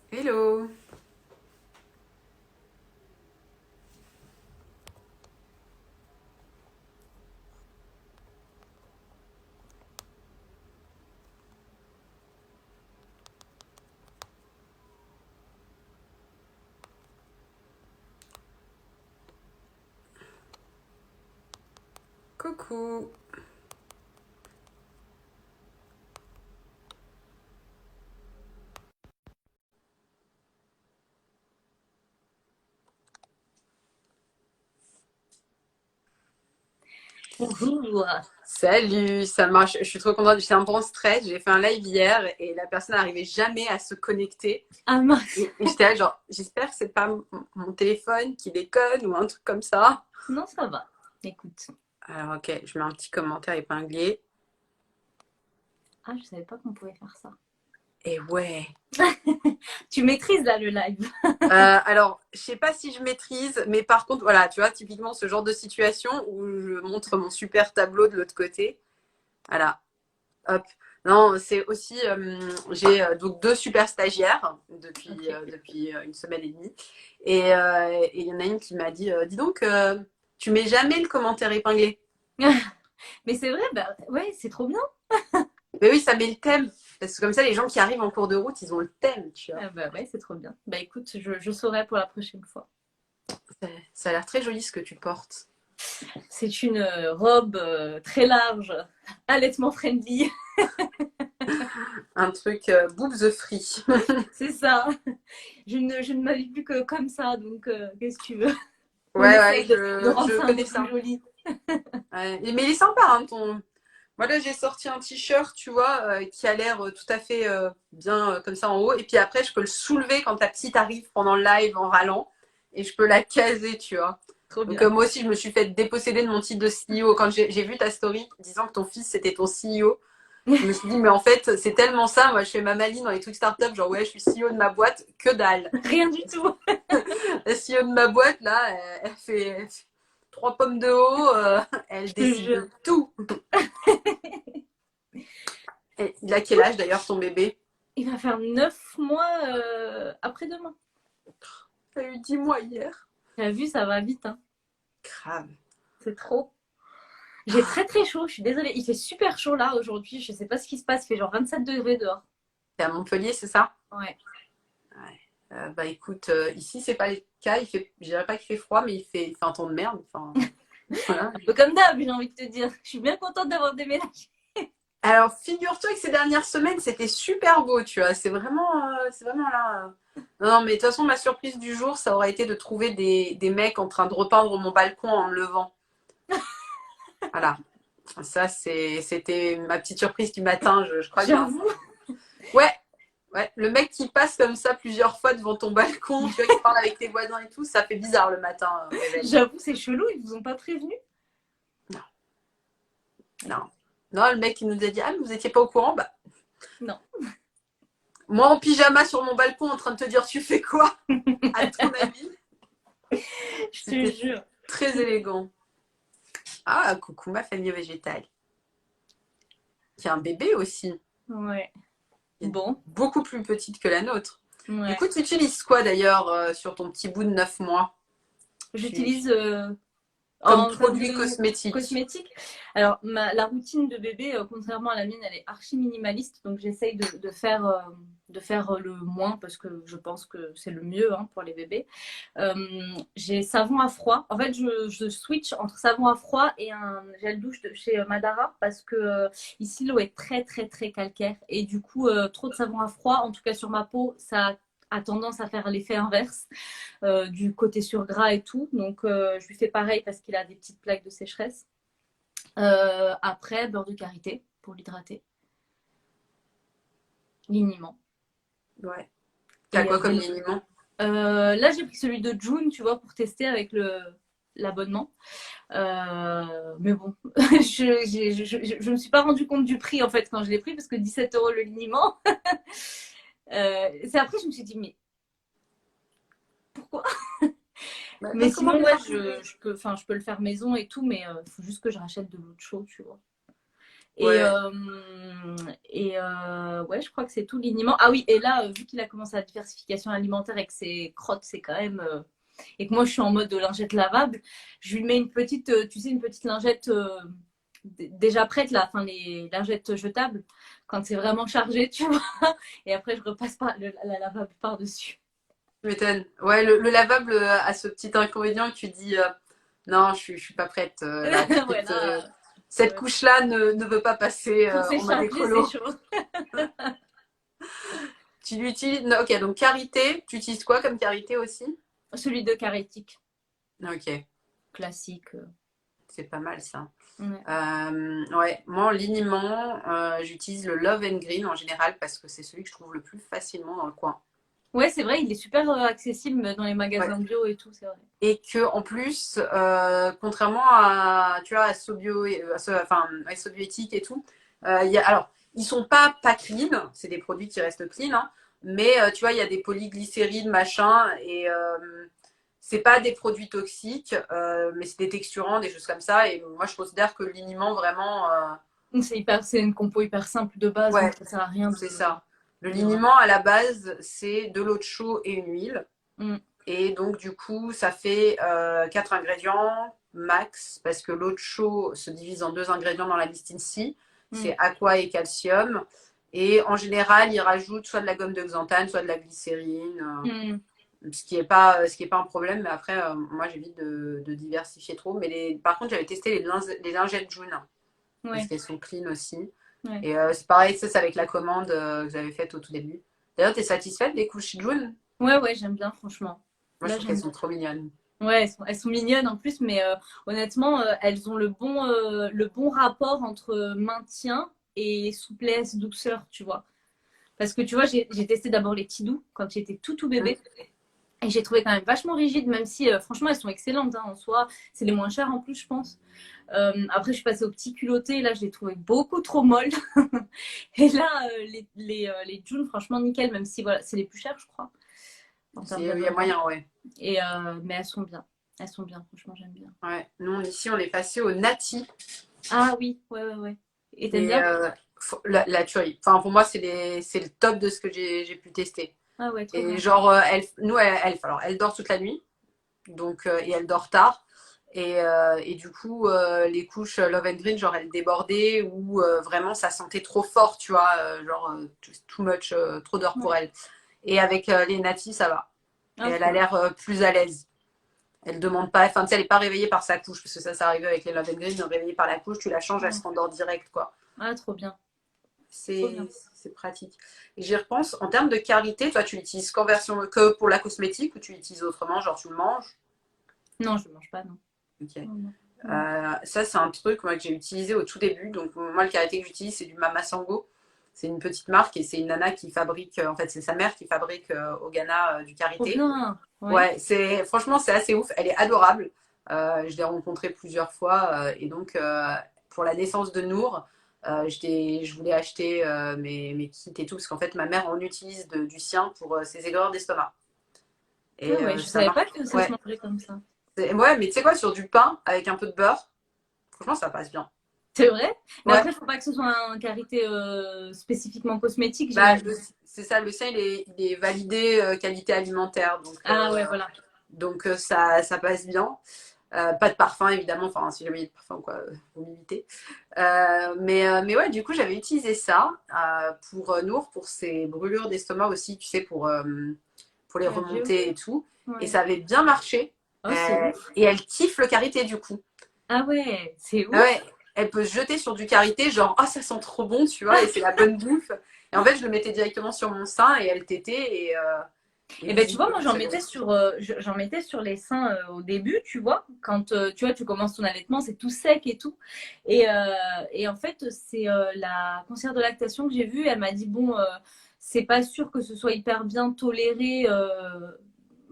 Hello. Coucou. Bonjour. Salut, ça marche. Je suis trop contente. J'étais un peu en stress. J'ai fait un live hier et la personne n'arrivait jamais à se connecter. Ah mince. Et j'étais là, genre, j'espère que c'est pas mon téléphone qui déconne ou un truc comme ça. Non, ça va. Écoute. Alors, ok, je mets un petit commentaire épinglé. Ah, je savais pas qu'on pouvait faire ça. Et ouais. Tu maîtrises là le live. Alors, je sais pas si je maîtrise, mais par contre, voilà, tu vois, typiquement ce genre de situation où je montre mon super tableau de l'autre côté. Voilà, hop. Non, c'est aussi, j'ai donc deux super stagiaires depuis, Ok. une semaine et demie. Et il y en a une qui m'a dit, dis donc, tu mets jamais le commentaire épinglé. Mais c'est vrai, bah ouais, c'est trop bien. Mais oui, ça met le thème. Parce que comme ça, les gens qui arrivent en cours de route, ils ont le thème, tu vois. Ah bah ouais, c'est trop bien. Bah écoute, je saurai pour la prochaine fois. Ça a l'air très joli ce que tu portes. C'est une robe très large, allaitement friendly. Un truc boobs free. C'est ça. Je ne m'habille plus que comme ça, donc qu'est-ce que tu veux? On Ouais, ouais, essaye de rendre je ça un connais peu plus ça. joli. Ouais. Mais il est sympa, hein, ton. Moi, là, j'ai sorti un t-shirt, tu vois, qui a l'air tout à fait bien comme ça en haut. Et puis après, je peux le soulever quand ta petite arrive pendant le live en râlant. Et je peux la caser, tu vois. Trop Donc, bien. moi aussi, je me suis fait déposséder de mon titre de CEO. Quand j'ai vu ta story disant que ton fils, c'était ton CEO, je me suis dit, mais en fait, c'est tellement ça. Moi, je fais ma maline dans les trucs start-up, genre, ouais, je suis CEO de ma boîte, que dalle. Rien du tout. La CEO de ma boîte, là, elle fait trois pommes de haut, elle Je te décide jure. de tout. Et il a quel âge d'ailleurs ton bébé? Il va faire 9 mois après-demain. Il a eu 10 mois hier. T'as vu, ça va vite, hein. Grave. C'est trop. J'ai très très chaud, je suis désolée. Il fait super chaud là aujourd'hui. Je sais pas ce qui se passe. Il fait genre 27 degrés dehors. T'es à Montpellier, c'est ça? Ouais. Ouais. Bah écoute, ici c'est pas le cas. Je dirais pas qu'il fait froid, mais il fait un temps de merde. Enfin, voilà. Un peu comme d'hab, j'ai envie de te dire. Je suis bien contente d'avoir déménagé. Alors figure-toi que ces dernières semaines c'était super beau, tu vois. C'est vraiment là. Non, non, mais de toute façon ma surprise du jour, ça aurait été de trouver des mecs en train de repeindre mon balcon en me levant. Voilà. Ça c'était ma petite surprise du matin. Je crois que j'ai un. J'avoue. Ouais, ouais, le mec qui passe comme ça plusieurs fois devant ton balcon, tu vois, qui parle avec tes voisins et tout, ça fait bizarre le matin au réveil. J'avoue, c'est chelou. Ils vous ont pas prévenu? Non, non. Non, le mec qui nous a dit, ah, mais vous étiez pas au courant, bah, Non. moi en pyjama sur mon balcon en train de te dire, tu fais quoi, à ton avis? Je te C'était jure. très élégant. Ah, coucou, ma famille végétale, qui a un bébé aussi, Ouais. qui est Bon. beaucoup plus petite que la nôtre. Du Ouais. coup, tu utilises quoi d'ailleurs sur ton petit bout de 9 mois J'utilise comme en termes produit de cosmétique? cosmétiques, alors la routine de bébé, contrairement à la mienne, elle est archi minimaliste, donc j'essaye de faire le moins parce que je pense que c'est le mieux hein, pour les bébés. J'ai savon à froid. En fait, je switch entre savon à froid et un gel douche de chez Madara parce que ici l'eau est très très très calcaire et du coup trop de savon à froid, en tout cas sur ma peau, ça a tendance à faire l'effet inverse du côté sur gras et tout. Donc, je lui fais pareil parce qu'il a des petites plaques de sécheresse. Après, beurre de karité pour l'hydrater, liniment. Ouais. T'as Et quoi comme liniment? là, j'ai pris celui de June, tu vois, pour tester avec l'abonnement. Mais bon, je me suis pas rendu compte du prix en fait quand je l'ai pris parce que 17 € le liniment. C'est après je me suis dit mais pourquoi? Bah, Mais comment sinon les ouais gens faisaient? je peux le faire maison et tout, mais il faut juste que je rachète de l'eau de chaud, tu vois. Et, Ouais. ouais, je crois que c'est tout liniment. Ah oui, et là, vu qu'il a commencé la diversification alimentaire et que ses crottes, c'est quand même. Et que moi, je suis en mode de lingette lavable, je lui mets une petite, tu sais, une petite lingette déjà prête, là, enfin, les lingettes jetables, quand c'est vraiment chargé, tu vois. Et après, je repasse la lavable par-dessus. Tu m'étonnes. Ouais, le lavable a ce petit inconvénient que tu dis non, je suis pas prête. Là, Ouais, là, cette ouais. couche-là ne veut pas passer Pour en mode s'échanger, c'est écolo. chaud. Tu l'utilises. Non, ok, donc karité, tu utilises quoi comme karité aussi? Celui de Carétique, Ok, classique. c'est pas mal ça. Ouais. Ouais, moi en liniment, j'utilise le Love and Green en général parce que c'est celui que je trouve le plus facilement dans le coin. Ouais, c'est vrai, il est super accessible dans les Ouais. magasins bio et tout, c'est vrai. Et que en plus, contrairement à, tu vois, à Sobio, enfin, à Sobioéthique et tout, alors, ils sont pas clean, c'est des produits qui restent clean, hein, mais tu vois, il y a des polyglycérides, machin, et c'est pas des produits toxiques, mais c'est des texturants, des choses comme ça. Et moi, je considère que le liniment, vraiment, C'est une compo hyper simple de base, ouais, donc ça sert à rien c'est ça. Le de liniment, à la base, c'est de l'eau de chaud et une huile. Mm. Et donc, du coup, ça fait 4 ingrédients max, parce que l'eau de chaud se divise en 2 ingrédients dans la listine C. Mm. C'est aqua et calcium. Et en général, ils rajoutent soit de la gomme de xanthane, soit de la glycérine, Mm. ce qui est pas un problème. Mais après, moi, j'évite de diversifier trop. Mais par contre, j'avais testé les lingettes June, parce Ouais, qu'elles sont clean aussi. ouais. Et c'est pareil, ça, c'est avec la commande que j'avais faite au tout début. D'ailleurs, tu es satisfaite des couches June? Ouais, ouais, j'aime bien, franchement. Moi, je Là, trouve qu'elles j'aime sont bien. trop mignonnes. Ouais, elles sont mignonnes en plus, mais honnêtement, elles ont le bon rapport entre maintien et souplesse, douceur, tu vois. Parce que tu vois, j'ai testé d'abord les Tidou quand j'étais tout Mm. bébé. Et j'ai trouvé quand même vachement rigide, même si franchement, elles sont excellentes hein, en soi. C'est les moins chères en plus, je pense. Après, je suis passée au petit culotté. Là, je les trouvais beaucoup trop molles. Et là, les June, franchement, nickel, même si voilà, c'est les plus chers, je crois, en termes Il y a d'abonnement. moyen, ouais. Et, mais elles sont bien. Elles sont bien, franchement, j'aime bien. Ouais. Nous, ici, on est passé au Nati. Ah oui, ouais, ouais, ouais. Et t'aimes Et bien? la tuerie. Enfin, pour moi, c'est le top de ce que j'ai pu tester. Ah ouais, trop Et bien. genre, elle dort toute la nuit. Donc, et elle dort tard. Et du coup, les couches Love and Green, genre, elles débordaient ou vraiment, ça sentait trop fort, tu vois. Genre, too much, trop d'heures pour Ouais. elle. Et avec les Nati, ça va. Et Ah, elle trop a bien. l'air plus à l'aise. Elle demande pas, enfin, tu sais, elle n'est pas réveillée par sa couche, parce que ça arrive avec les Love and Green, réveillée par la couche, tu la changes, elle Ouais. se rendort direct, quoi. Ah, trop bien. Trop C'est bien. c'est pratique. Et j'y repense, en termes de qualité, toi, tu l'utilises qu'en version, que pour la cosmétique ou tu l'utilises autrement, genre tu le manges? Non, je ne mange pas, non. Ok. Non, non, non. Ça, c'est un truc moi, que j'ai utilisé au tout début. Donc, moi, le karité que j'utilise, c'est du Mama Sango. C'est une petite marque et c'est une nana qui fabrique, en fait, c'est sa mère qui fabrique au Ghana du Trop karité. bien. Ouais. Ouais, franchement, c'est assez ouf. Elle est adorable. Je l'ai rencontrée plusieurs fois. Et donc, pour la naissance de Nour, je voulais acheter mes kits et tout, parce qu'en fait, ma mère en utilise du sien pour ses aigreurs d'estomac. Ah Et ouais, je ça savais marche. pas que ça se Ouais. mangeait comme ça. Ouais, mais tu sais quoi, sur du pain avec un peu de beurre, franchement, ça passe bien. C'est vrai? Mais Ouais. après, il faut pas que ce soit un karité spécifiquement cosmétique, Bah, j'imagine. c'est ça, le sien, il est validé qualité alimentaire. Donc, Ah ouais, voilà. ça passe bien. Pas de parfum, évidemment. Enfin, si jamais il y a de parfum, quoi, faut m'imiter. Mais ouais, du coup, j'avais utilisé ça pour Nour, pour ses brûlures d'estomac aussi, tu sais, pour les La géo. remonter et tout. Et Ouais. ça avait bien marché. Oh, c'est ouf. Et elle kiffe le karité, du coup. Ah ouais, c'est Ah ouais, ouf. elle peut se jeter sur du karité, genre, ah, ça sent trop bon, tu vois, et c'est la bonne bouffe. Et en fait, je le mettais directement sur mon sein et elle tétait et Et ben tu visite vois, moi c'est bon. j'en mettais sur les seins au début, tu vois, quand tu vois, tu commences ton allaitement, c'est tout sec et tout. Et en fait, c'est la conseillère de lactation que j'ai vue, elle m'a dit bon, c'est pas sûr que ce soit hyper bien toléré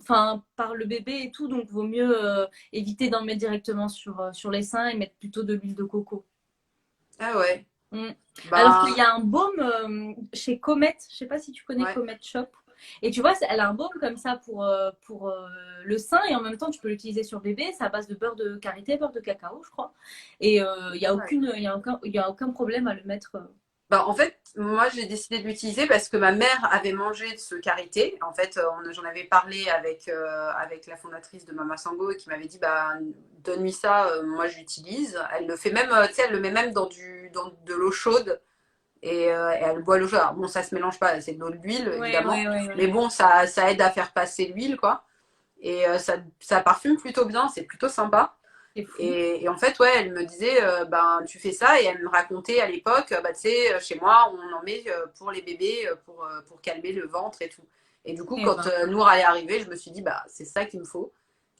enfin par le bébé et tout, donc vaut mieux éviter d'en mettre directement sur les seins et mettre plutôt de l'huile de coco. Ah ouais, Mm. Alors qu'il ben, y a un baume chez Comet, je sais pas si tu connais ouais. Comet Shop. Et tu vois, elle a un baume comme ça pour le sein et en même temps, tu peux l'utiliser sur bébé. C'est à base de beurre de karité, beurre de cacao, je crois. Et il n'y a Ouais. y a aucun problème à le mettre. Bah, en fait, moi, j'ai décidé de l'utiliser parce que ma mère avait mangé de ce karité. En fait, j'en avais parlé avec la fondatrice de Mama Sango et qui m'avait dit, bah, donne-lui ça, moi, je l'utilise. Elle le fait même, tu sais, elle le met même dans de l'eau chaude et elle boit l'eau chaude. Alors, bon, ça se mélange pas, c'est de l'eau d'huile, Ouais, évidemment. ouais, ouais, Mais ouais. bon, ça aide à faire passer l'huile, quoi. Et ça parfume plutôt bien, c'est plutôt sympa. C'est fou. Et en fait, ouais, elle me disait, ben, tu fais ça, et elle me racontait à l'époque, bah, tu sais, chez moi, on en met pour les bébés, pour calmer le ventre et tout. Et du coup, Eh quand ben. Nour allait arriver, je me suis dit, bah, c'est ça qu'il me faut.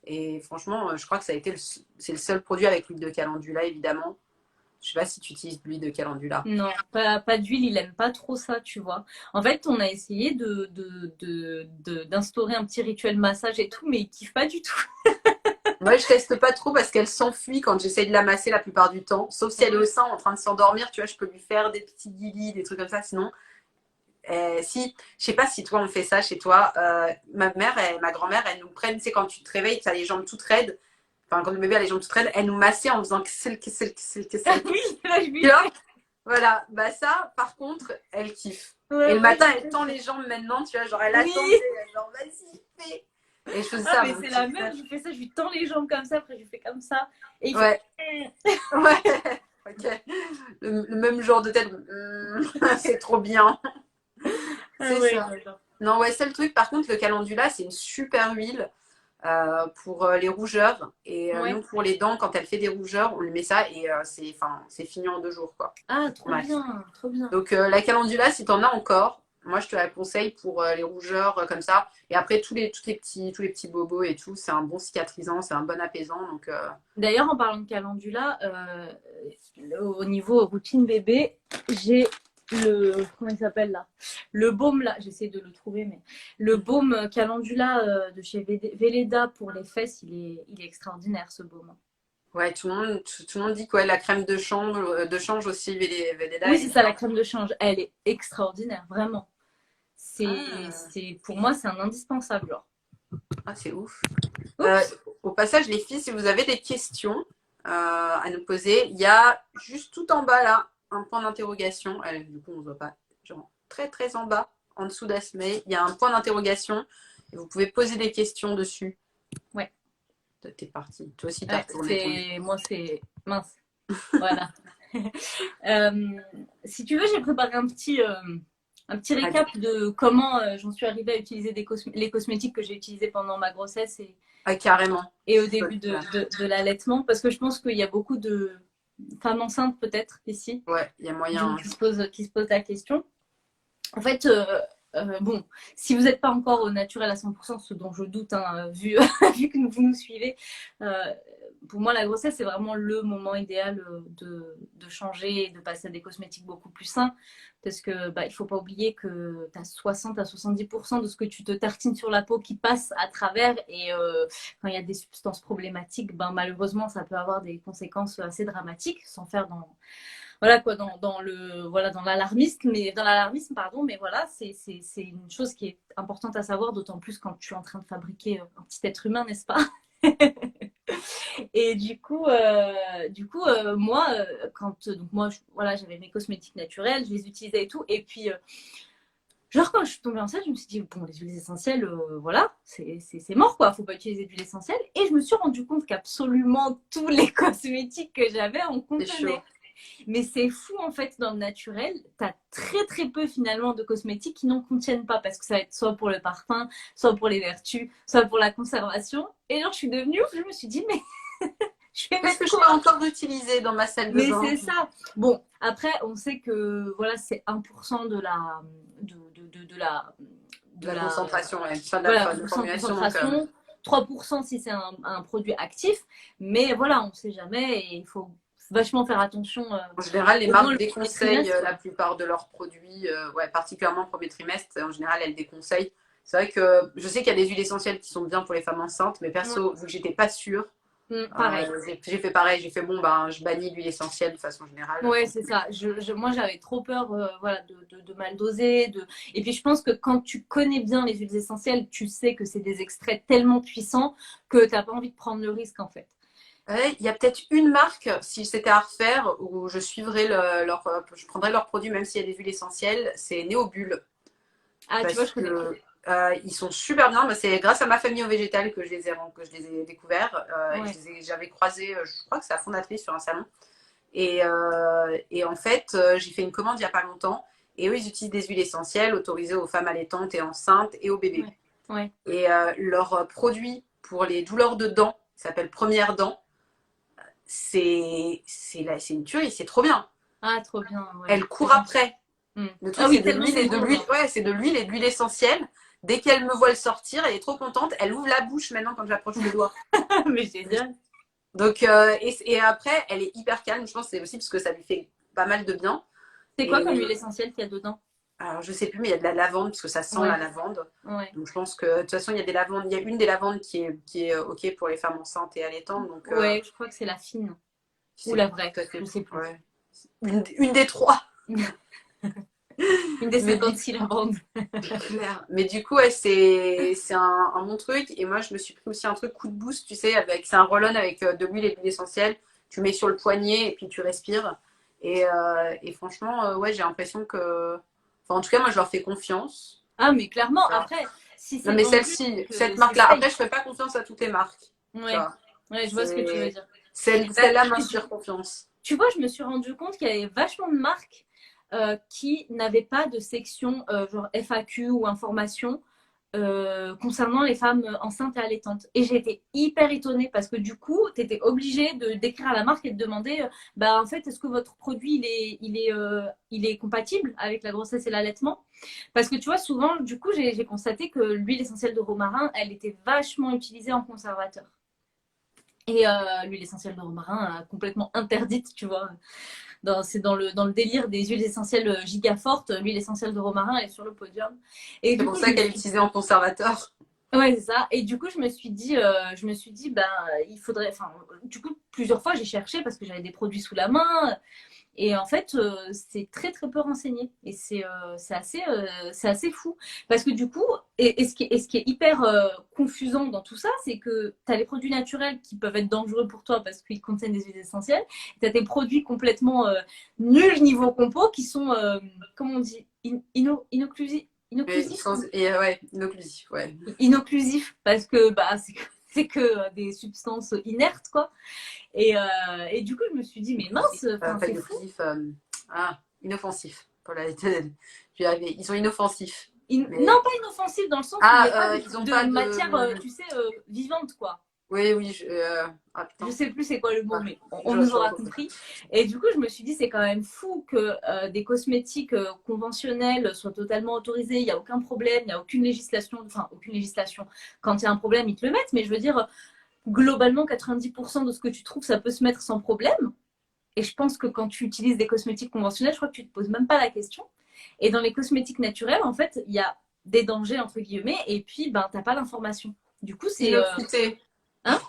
Et franchement, je crois que ça a été c'est le seul produit avec l'huile de calendula, évidemment. Je sais pas si tu utilises l'huile de calendula. Non, pas d'huile, il aime pas trop ça, tu vois. En fait, on a essayé d'instaurer un petit rituel massage et tout, mais il kiffe pas du tout. Moi, je teste pas trop parce qu'elle s'enfuit quand j'essaye de la masser la plupart du temps. Sauf si elle est au sein en train de s'endormir, tu vois, je peux lui faire des petits guilis, des trucs comme ça. Sinon, si, je sais pas si toi on fait ça chez toi. Ma mère et ma grand-mère, elles nous prennent, tu sais, quand tu te réveilles, tu as les jambes toutes raides. Enfin, quand le bébé a les jambes toutes raides, elles nous massaient en faisant kessel, kessel, kessel, Ah kessel. oui, là, je Tu lui vois, fais. voilà. Bah, ça, par contre, elle kiffe. Ouais, Et le ouais, matin, je elle sais tend ça. les jambes maintenant, tu vois, genre elle Oui, attend, tu sais, elle genre vas-y, fais. Et je faisais ah, ça à mais mon c'est petit la même, frère. je lui fais ça, je lui tends les jambes comme ça, après je lui fais comme ça, et il fait. Ouais, ouais. Ok. Le même genre de tête. C'est trop bien. Ah C'est ouais, ça. j'adore. Non, ouais, c'est le truc. Par contre, le calendula, c'est une super huile pour les rougeurs. Et Ouais. nous, pour les dents, quand elle fait des rougeurs, on lui met ça et c'est fini en 2 jours, quoi. Ah, trop Max. bien, trop bien. Donc, la calendula, si t'en as encore, moi, je te la conseille pour les rougeurs comme ça. Et après, tous les petits bobos et tout, c'est un bon cicatrisant, c'est un bon apaisant. Donc, D'ailleurs, en parlant de calendula, au niveau routine bébé, j'ai comment il s'appelle là? Le baume là, j'essaie de le trouver, mais le baume calendula de chez Velleda pour les fesses, il est extraordinaire ce baume. ouais, tout le monde dit que ouais, la crème de change aussi, Velleda, Oui, elle c'est est ça, bien. la crème de change, elle est extraordinaire, vraiment. Ah, Pour moi, c'est un indispensable. Genre. ah, c'est ouf. Euh, Oups. Au passage, les filles, si vous avez des questions à nous poser, il y a juste tout en bas là un point d'interrogation. Du coup, on ne voit pas. Genre très très en bas, en dessous d'Asmey, il y a un point d'interrogation et vous pouvez poser des questions dessus. Ouais, T'es parti. Toi aussi, t'as ouais, retourné ton moi, c'est mince. Voilà. Euh, Si tu veux, j'ai préparé un petit écran. récap de comment j'en suis arrivée à utiliser les cosmétiques que j'ai utilisés pendant ma grossesse Ah, carrément. et au Je peux début le faire. de l'allaitement, parce que je pense qu'il y a beaucoup de femmes enceintes peut-être ici Ouais, il y a moyen. qui se posent la question. En fait, bon, si vous n'êtes pas encore au naturel à 100%, ce dont je doute, hein, vu que vous nous suivez, euh, pour moi, la grossesse, c'est vraiment le moment idéal de changer et de passer à des cosmétiques beaucoup plus sains. Parce que il ne faut pas oublier que tu as 60 à 70% de ce que tu te tartines sur la peau qui passe à travers. Et quand il y a des substances problématiques, malheureusement, ça peut avoir des conséquences assez dramatiques, sans faire voilà quoi dans l'alarmisme pardon, mais voilà, c'est une chose qui est importante à savoir, d'autant plus quand tu es en train de fabriquer un petit être humain, n'est-ce pas? Et moi, voilà, j'avais mes cosmétiques naturels, je les utilisais et tout. Et puis, genre, quand je suis tombée enceinte, je me suis dit, bon, les huiles essentielles, voilà, c'est mort, quoi. Faut pas utiliser d'huile essentielle. Et je me suis rendu compte qu'absolument tous les cosmétiques que j'avais en C'est chaud. contenaient. Mais c'est fou en fait dans le naturel, tu as très très peu finalement de cosmétiques qui n'en contiennent pas parce que ça va être soit pour le parfum, soit pour les vertus, soit pour la conservation. Et alors je suis devenue, je me suis dit mais je vais Qu'est-ce mettre que je peux quoi? encore utiliser dans ma salle de Mais bain? c'est ça. Bon, après on sait que voilà, c'est 1% de La la concentration, ouais. Enfin, voilà, de 1% de formulation, donc. concentration, 3% si c'est un produit actif, mais voilà, on ne sait jamais et il faut vachement faire attention En général, les au moins marques le premier déconseillent trimestre. la plupart de leurs produits, ouais, particulièrement le premier trimestre. En général, elles déconseillent. C'est vrai que je sais qu'il y a des huiles essentielles qui sont bien pour les femmes enceintes, mais Ouais. perso, vu que j'étais pas sûre, Pareil. J'ai fait pareil, j'ai fait bon, ben, je bannis l'huile essentielle de façon générale. Ouais, c'est ça. Moi, j'avais trop peur voilà, de mal doser. Et puis, je pense que quand tu connais bien les huiles essentielles, tu sais que c'est des extraits tellement puissants que tu n'as pas envie de prendre le risque, en fait. Ouais, il y a peut-être une marque, si c'était à refaire, où je suivrais je prendrais leurs produits, même s'il y a des huiles essentielles, c'est Néobulle. Ah, tu vois, Parce je connais pas. que ils sont super bien. Bah, c'est grâce à ma famille au végétal que je les ai découverts. Et Ouais, j'avais croisé, je crois que c'est la fondatrice sur un salon. Et en fait, j'ai fait une commande il n'y a pas longtemps. Et eux, ils utilisent des huiles essentielles autorisées aux femmes allaitantes et enceintes et aux bébés. ouais, ouais. Et leur produit pour les douleurs de dents, qui s'appelle Première Dent, c'est une tuerie, c'est trop bien. Ah, trop bien, ouais. Elle court après. Mm. Le truc, Ah c'est oui, de tellement l'huile c'est et de bon, l'huile. genre. Ouais, c'est de l'huile et de l'huile essentielle. Dès qu'elle me voit le sortir, elle est trop contente. Elle ouvre la bouche maintenant quand j'approche le doigt. Mais génial. Donc, et après, elle est hyper calme. Je pense que c'est aussi parce que ça lui fait pas mal de bien. C'est quoi comme Et huile essentielle qu'il y a dedans? alors, je sais plus, mais il y a de la lavande parce que ça sent la Ouais, lavande. ouais. Donc, je pense que de toute façon, il y a des lavandes. Il y a une des lavandes qui est OK pour les femmes enceintes et allaitantes. Donc, Ouais, je crois que c'est la fine. Ou c'est la tout vraie, à je fait. sais plus. Ouais. Une des trois. Une des Mais du 56 lavandes. clair. Mais du coup, ouais, c'est un bon truc. Et moi, je me suis pris aussi un truc coup de boost, tu sais, c'est un roll-on avec de l'huile et de l'huile essentielle. Tu mets sur le poignet et puis tu respires. Et franchement, ouais, j'ai l'impression que. Enfin, en tout cas, moi, je leur fais confiance. Ah, mais clairement, Tu vois. après, si Non, c'est mais vendu, c'est celle-ci, que cette c'est marque-là. Après, safe. je ne fais pas confiance à toutes les marques. Tu Ouais, vois. ouais, je vois ce que tu veux C'est, dire. Bah, celle-là m'inspire confiance. tu vois, je me suis rendu compte qu'il y avait vachement de marques qui n'avaient pas de section genre FAQ ou information concernant les femmes enceintes et allaitantes. Et j'ai été hyper étonnée parce que du coup, tu étais obligée de d'écrire à la marque et de demander bah, en fait, est-ce que votre produit il est compatible avec la grossesse et l'allaitement? Parce que tu vois, souvent, du coup, j'ai constaté que l'huile essentielle de romarin, elle était vachement utilisée en conservateur. Et l'huile essentielle de romarin, complètement interdite, tu vois. C'est dans le délire des huiles essentielles giga fortes. L'huile essentielle de romarin elle est sur le podium. Et C'est du pour coup, je ça me qu'elle est suis utilisée en conservateur. ouais, c'est ça. Et du coup, je me suis dit, ben, il faudrait. Enfin, du coup, plusieurs fois, j'ai cherché parce que j'avais des produits sous la main. Et en fait, c'est très très peu renseigné. Et c'est assez fou. Parce que du coup, et ce qui est hyper confusant dans tout ça, c'est que tu as les produits naturels qui peuvent être dangereux pour toi parce qu'ils contiennent des huiles essentielles. Tu as des produits complètement nuls niveau compo qui sont, comment on dit, inocclusifs, Ouais, inocclusif, ouais. inocclusifs parce que bah, c'est que des substances inertes, quoi. Et du coup, je me suis dit, mais Occlusif, mince, pas c'est fou. inocclusif, inoffensif. Voilà, j'y arrivais. Ils sont inoffensifs. Non, Mais... pas inoffensif dans le sens où il n'y a pas Ils ont de pas matière, de. tu sais, vivante, quoi. Oui, oui, ah Je putain. sais plus c'est quoi le Ouais, mot, mais on nous je aura retrouve. compris. Et du coup, je me suis dit, c'est quand même fou que des cosmétiques conventionnels soient totalement autorisés. Il n'y a aucun problème, il n'y a aucune législation. Enfin, aucune législation. Quand il y a un problème, ils te le mettent. Mais je veux dire, globalement, 90% de ce que tu trouves, ça peut se mettre sans problème. Et je pense que quand tu utilises des cosmétiques conventionnels, je crois que tu ne te poses même pas la question. Et dans les cosmétiques naturels, en fait, il y a des dangers, entre guillemets, et puis, ben, tu n'as pas d'information. Du coup, c'est. Innocuité. Hein.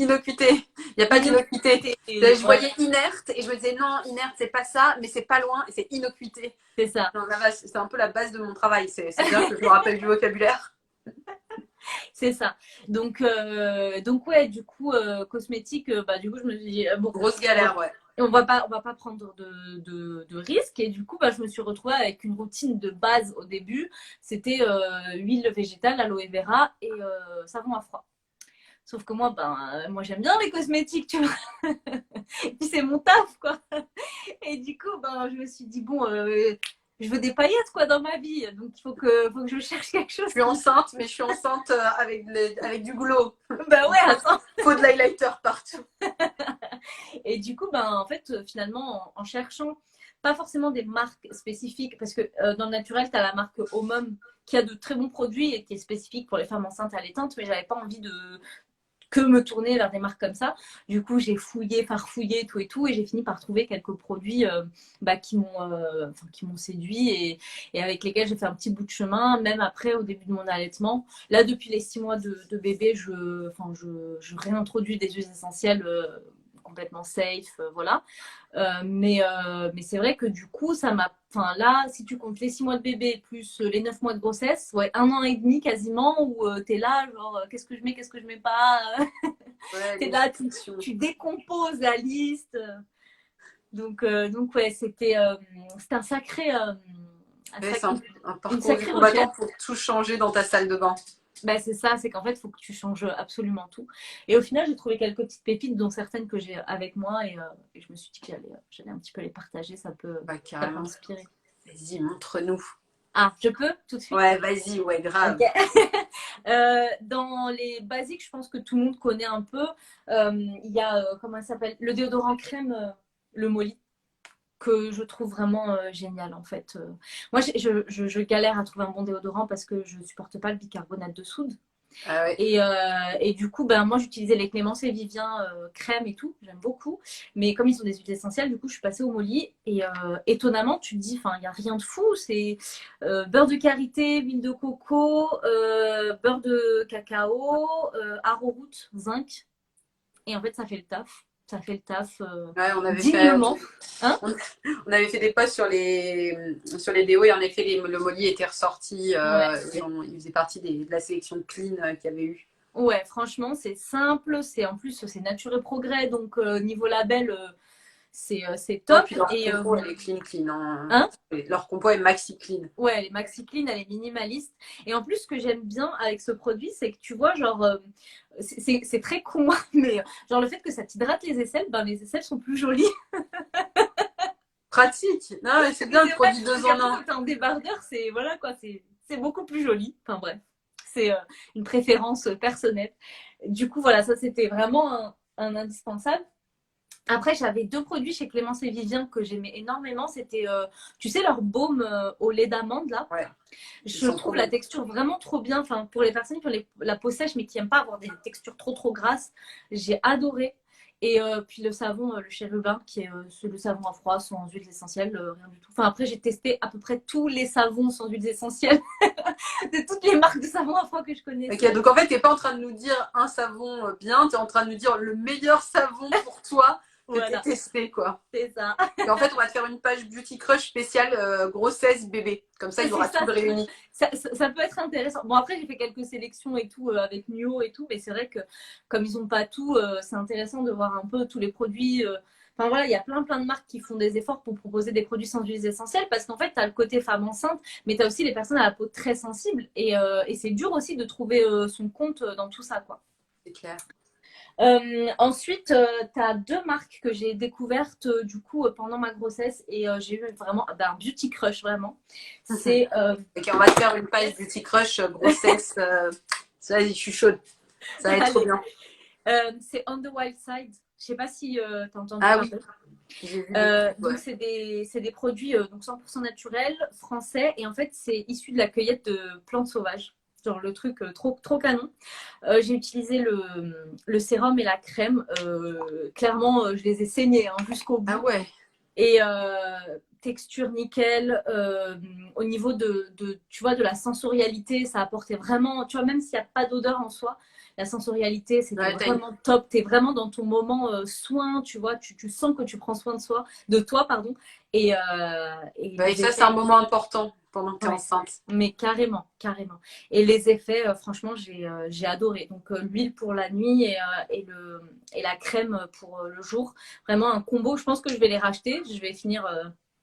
Innocuité. Il n'y a pas d'innocuité. Innocuité. Je Ouais, voyais inerte et je me disais non, inerte, c'est pas ça, mais c'est pas loin et c'est innocuité. c'est ça. Non, c'est un peu la base de mon travail. C'est bien que je me rappelle du vocabulaire. C'est ça. Donc ouais, du coup, cosmétique, bah, du coup, je me suis dit, bon, Grosse galère, ouais. on va pas prendre de risques. Et du coup, bah, je me suis retrouvée avec une routine de base au début. C'était huile végétale, aloe vera et savon à froid. Sauf que moi, ben, moi j'aime bien les cosmétiques, tu vois. Et puis c'est mon taf, quoi. Et du coup, ben, je me suis dit, bon, je veux des paillettes, quoi, dans ma vie. Donc faut que je cherche quelque Je chose suis qui. enceinte, mais je suis enceinte avec du glow. Bah ouais, attends. Faut de l'highlighter partout. Et du coup, ben, en fait, finalement, en cherchant pas forcément des marques spécifiques, parce que dans le naturel, tu as la marque Omum qui a de très bons produits et qui est spécifique pour les femmes enceintes et allaitantes, mais j'avais pas envie que me tourner vers des marques comme ça. Du coup, j'ai fouillé, farfouillé, tout et tout, et j'ai fini par trouver quelques produits qui m'ont séduit et avec lesquels j'ai fait un petit bout de chemin, même après, au début de mon allaitement. Là, depuis les 6 mois de bébé, je réintroduis des huiles essentielles complètement safe, voilà. Mais c'est vrai que du coup, ça m'a. Enfin, là, si tu comptes les 6 mois de bébé plus les 9 mois de grossesse, ouais, 1 an et demi quasiment où t'es là, genre, qu'est-ce que je mets, qu'est-ce que je mets pas. Ouais, T'es les là, instructions. tu décomposes la liste. Donc ouais, c'était un sacré. Ouais, c'est un Une parcours du sacrée combattant recherche. pour tout changer dans ta salle de bain. Bah, c'est ça, c'est qu'en fait, il faut que tu changes absolument tout. Et au final, j'ai trouvé quelques petites pépites, dont certaines que j'ai avec moi, et je me suis dit que j'allais un petit peu les partager, Bah, ça peut carrément. inspirer. Vas-y, montre-nous. Ah, je peux tout de suite? Ouais, vas-y, ouais, grave. Ok. Dans les basiques, je pense que tout le monde connaît un peu. Il y a, comment ça s'appelle? Le déodorant crème, le Molly, que je trouve vraiment génial en fait. Moi, je galère à trouver un bon déodorant parce que je supporte pas le bicarbonate de soude. Ah ouais. Et du coup, ben, moi, j'utilisais les Clémence et Vivien crème et tout. J'aime beaucoup. Mais comme ils ont des huiles essentielles, du coup, je suis passée au Molly. Et étonnamment, tu te dis, enfin, il n'y a rien de fou. C'est beurre de karité, huile de coco, beurre de cacao, arrowroot, zinc. Et en fait, ça fait le taf. Ça fait le taf Ouais, dignement. Hein? on, on avait fait des posts sur les déos et en effet, le Molly était ressorti Ouais. il faisait partie de la sélection de clean qu'il y avait eu. Ouais, franchement, c'est simple. En plus, c'est Nature et Progrès. Donc, niveau label, c'est Ouais, top. puis leur Et, compo, elle est clean, hein. hein? Leur compo est maxi clean. Ouais, elle est maxi clean, elle est minimaliste. Et en plus, ce que j'aime bien avec ce produit, c'est que tu vois, genre, c'est très con, mais genre le fait que ça t'hydrate les aisselles, ben les aisselles sont plus jolies. Pratique. Non, mais c'est bien le C'est vrai, produit deux parce en qu'après, un. quand t'es en débardeur, voilà quoi, c'est beaucoup plus joli. Enfin bref, c'est une préférence personnelle. Du coup, voilà, ça c'était vraiment un indispensable. Après, j'avais 2 produits chez Clémence et Vivien que j'aimais énormément. C'était, tu sais, leur baume au lait d'amande là. Ouais, ils Je sont trop trouve la bons. texture vraiment trop bien. Enfin, pour les personnes qui ont la peau sèche mais qui n'aiment pas avoir des textures trop grasses, j'ai adoré. Et puis le savon, le chérubin, qui est le savon à froid sans huiles essentielles, rien du tout. Enfin, après, j'ai testé à peu près tous les savons sans huiles essentielles de toutes les marques de savon à froid que je Ok, connaissais. donc en fait, t'es pas en train de nous dire un savon bien, t'es en train de nous dire le meilleur savon pour toi que t'aies Voilà, testé, quoi. c'est ça. Et en fait, on va te faire une page Beauty Crush spéciale grossesse bébé. Comme ça, il y C'est aura tout ça, de réuni. ça peut être intéressant. Bon, après, j'ai fait quelques sélections et tout avec Nuo et tout, mais c'est vrai que comme ils n'ont pas tout, c'est intéressant de voir un peu tous les produits. Enfin voilà, il y a plein de marques qui font des efforts pour proposer des produits sans huiles essentielles parce qu'en fait, tu as le côté femme enceinte, mais tu as aussi les personnes à la peau très sensible et c'est dur aussi de trouver son compte dans tout ça, quoi. C'est clair. Ensuite, tu as 2 marques que j'ai découvertes du coup pendant ma grossesse et j'ai eu vraiment un beauty crush vraiment. C'est Ok, on va te faire une page Beauty Crush grossesse. Ça, je suis chaude. Ça va être trop allez, bien. c'est On the Wild Side. Je sais pas si tu as entendu Ah oui, parler. j'ai vu des pubs, Donc ouais. c'est des produits donc 100% naturels, français et en fait c'est issu de la cueillette de plantes sauvages. Genre le truc trop canon. J'ai utilisé le sérum et la crème. Clairement, je les ai saignés hein, jusqu'au Ah bout. ouais. Et texture nickel. Au niveau tu vois, de la sensorialité, ça apportait vraiment, tu vois, même s'il n'y a pas d'odeur en soi, la sensorialité, c'était Ouais, vraiment top. Tu es vraiment dans ton moment soin, tu vois, tu sens que tu prends soin de toi, pardon. Et ouais, et les ça, c'est un effets, moment important pendant que tu es ouais, enceinte. mais carrément, carrément. Et les effets, franchement, j'ai adoré. Donc, l'huile pour la nuit et la crème pour le jour. Vraiment un combo. Je pense que je vais les racheter. Je vais finir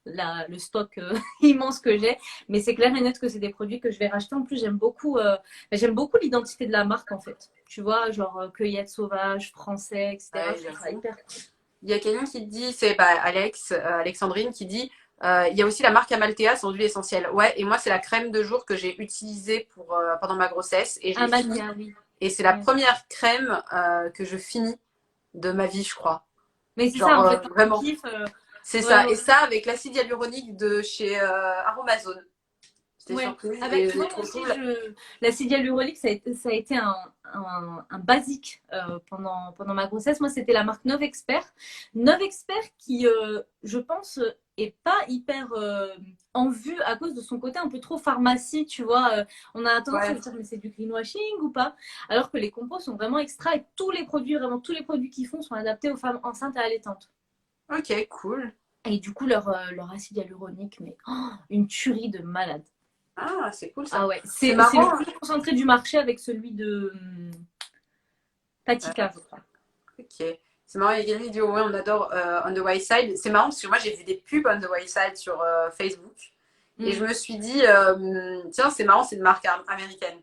le stock immense que j'ai. Mais c'est clair et net que c'est des produits que je vais racheter. En plus, j'aime beaucoup l'identité de la marque, en fait. Tu vois, genre cueillette sauvage, français, etc. Ouais, Je trouve ça j'avoue. hyper cool. Il y a quelqu'un qui dit, c'est bah, Alexandrine, qui dit il y a aussi la marque Amalthea sans huile essentielle. Ouais, et moi, c'est la crème de jour que j'ai utilisée pendant ma grossesse et je l'ai finie. Amalthea, oui. Et c'est la Ouais. première crème que je finis de ma vie, je crois. Mais c'est ça, Genre, en fait, tu vraiment. kiffes. C'est Ouais, ça. Et ouais. ça, avec l'acide hyaluronique de chez Aromazone. J'étais Ouais. surprise Ah bah, et tu je l'ai vois, moi trouvé aussi, cool. l'acide hyaluronique, ça a été un basique pendant ma grossesse. Moi, c'était la marque Novexpert. Novexpert qui, je pense, est pas hyper en vue à cause de son côté un peu trop pharmacie, tu vois. On a tendance à Ouais, se dire, mais c'est du greenwashing ou pas? Alors que les compos sont vraiment extra et tous les produits, vraiment tous les produits qu'ils font sont adaptés aux femmes enceintes et allaitantes. ok, cool. Et du coup, leur acide hyaluronique, mais une tuerie de malade. Ah, c'est cool Ah ça. ouais, C'est c'est le marrant. plus concentré du marché avec celui de euh, Patika, je crois. ok. C'est marrant, il y a quelqu'un qui dit ouais, on adore On the Wild Side. C'est marrant parce que moi j'ai vu des pubs On the Wild Side sur Facebook et je Mm. me suis dit tiens, c'est marrant, c'est une marque américaine.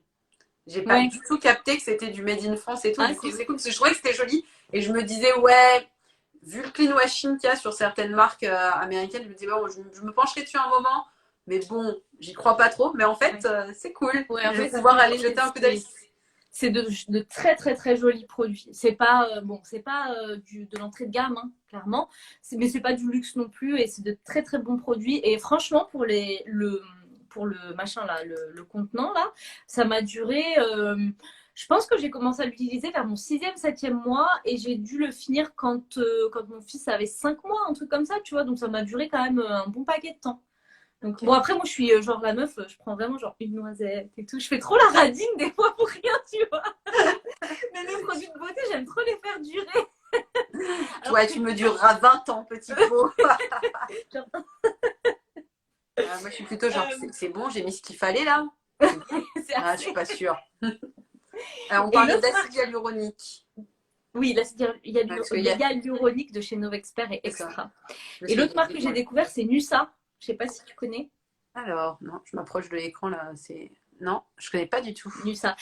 J'ai pas Ouais. du tout capté que c'était du Made in France et tout. Ah, Du coup, c'est c'est ouf. cool parce que je trouvais que c'était joli et je me disais ouais, vu le clean washing qu'il y a sur certaines marques américaines, je me disais bon, je me pencherai dessus un moment. Mais bon, j'y crois pas trop. Mais en fait, Ouais. c'est cool. Ouais, en Je vais fait, pouvoir aller franchement, jeter un coup d'œil. c'est de très très très jolis produits. C'est pas bon, c'est pas de l'entrée de gamme, hein, clairement. Mais c'est pas du luxe non plus et c'est de très très bons produits. Et franchement, pour le machin là, le contenant là, ça m'a duré. Je pense que j'ai commencé à l'utiliser vers mon sixième, septième mois et j'ai dû le finir quand mon fils avait 5 mois, un truc comme ça, tu vois. Donc ça m'a duré quand même un bon paquet de temps. Donc, bon, Ok. après, moi, je suis genre la meuf, je prends vraiment genre une noisette et tout. Je fais trop la radine des fois pour rien, tu vois. Mais mes produits de beauté, j'aime trop les faire durer. Alors Toi, que tu me dureras 20 ans, petit pot. genre, Moi, je suis plutôt genre, euh, c'est bon, j'ai mis ce qu'il fallait là. C'est bon. c'est Ah, je suis assez. pas sûre. On Et parlait l'autre d'acide marque, hyaluronique. oui, là, c'est-à-dire, Parce qu'il il y a. y a l'uronique de chez Novexpert et C'est ça. Extra. Parce Et qu'il y l'autre a marque que j'ai découvert, c'est Nusa. Je sais pas si tu connais. Alors, non, je m'approche de l'écran là. C'est. Non, je connais pas du tout. Nusa.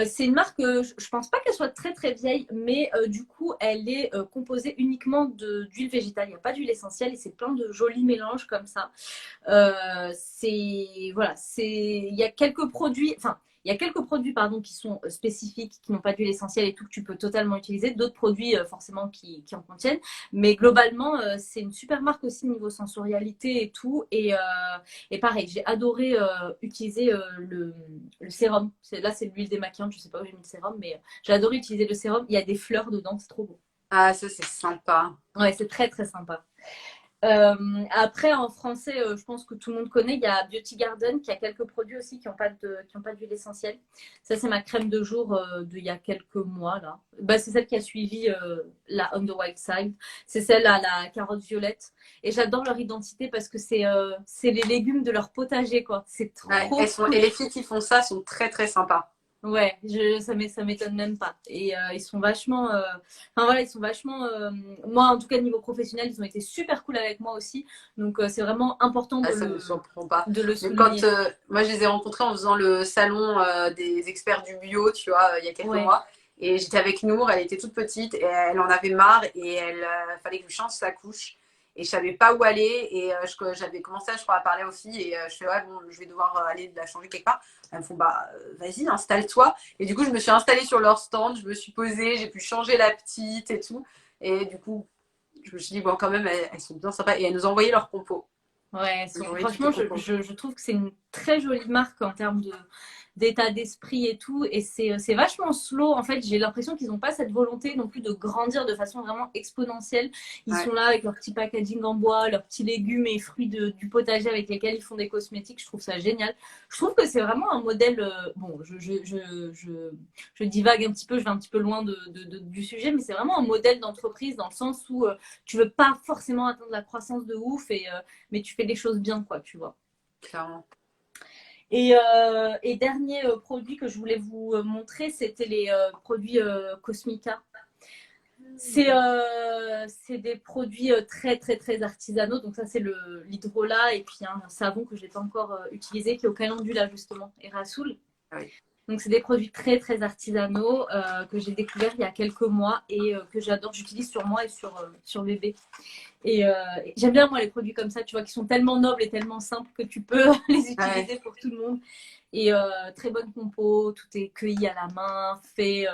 C'est une marque, je pense pas qu'elle soit très très vieille, mais du coup, elle est composée uniquement d'huile végétale. Il n'y a pas d'huile essentielle et c'est plein de jolis mélanges comme ça. Il y a quelques produits, enfin, il y a quelques produits pardon, qui sont spécifiques, qui n'ont pas d'huile essentielle et tout, que tu peux totalement utiliser. D'autres produits, forcément, qui en contiennent. Mais globalement, c'est une super marque aussi niveau sensorialité et tout. Et pareil, j'ai adoré utiliser le sérum. Là, c'est l'huile démaquillante. Je sais pas où j'ai mis le sérum, mais j'ai adoré utiliser le sérum. Il y a des fleurs dedans, c'est trop beau. Ah, ça, c'est sympa. Ouais, c'est très très sympa. Après, en français, je pense que tout le monde connaît. Il y a Beauty Garden qui a quelques produits aussi qui ont pas d'huile essentielle. Ça, c'est ma crème de jour d'il y a quelques mois là. Bah, c'est celle qui a suivi la On the Wild Side. C'est celle à la carotte violette. Et j'adore leur identité parce que c'est les légumes de leur potager quoi. C'est Ouais, trop et cool. les filles qui font ça sont très très sympas. Ouais, ça m'étonne même pas. Et ils sont vachement, enfin voilà, ils sont vachement. Moi, en tout cas, niveau professionnel, ils ont été super cool avec moi aussi. Donc, c'est vraiment important Ah, ça ne me surprend pas. de le Mais quand souligner. moi je les ai rencontrés en faisant le salon des experts du bio, tu vois, il y a quelques Ouais, mois, et j'étais avec Nour, elle était toute petite et elle en avait marre et elle fallait que je lui change sa couche et je savais pas où aller et j'avais commencé je crois à parler aux filles et je fais ouais bon je vais devoir aller la changer quelque part. Elles me font bah vas-y installe-toi et du coup je me suis installée sur leur stand, je me suis posée, j'ai pu changer la petite et tout et du coup je me suis dit bon quand même elles sont bien sympas et elles nous ont envoyé leur compo. ouais. Ils ont envoyé toutes les Franchement, compos. je trouve que c'est une très jolie marque en termes d'état d'esprit et tout. Et c'est vachement slow. En fait, j'ai l'impression qu'ils n'ont pas cette volonté non plus de grandir de façon vraiment exponentielle. Ils Ouais. sont là avec leur petit packaging en bois, leurs petits légumes et fruits du potager avec lesquels ils font des cosmétiques. Je trouve ça génial. Je trouve que c'est vraiment un modèle. Bon, je divague un petit peu, je vais un petit peu loin du sujet, mais c'est vraiment un modèle d'entreprise dans le sens où tu veux pas forcément atteindre la croissance de ouf mais tu fais les choses bien, quoi, tu vois. Clairement. Et dernier produit que je voulais vous montrer, c'était les produits Cosmica. C'est des produits très très très artisanaux. Donc ça c'est l'hydrolat et puis un savon que je n'ai pas encore utilisé qui est au calendula justement et Rasoul. Ah oui. Donc c'est des produits très très artisanaux que j'ai découvert il y a quelques mois et que j'adore. J'utilise sur moi et sur bébé. Et j'aime bien, moi, les produits comme ça, tu vois, qui sont tellement nobles et tellement simples que tu peux les utiliser Ouais. pour tout le monde. Et très bonne compo, tout est cueilli à la main, fait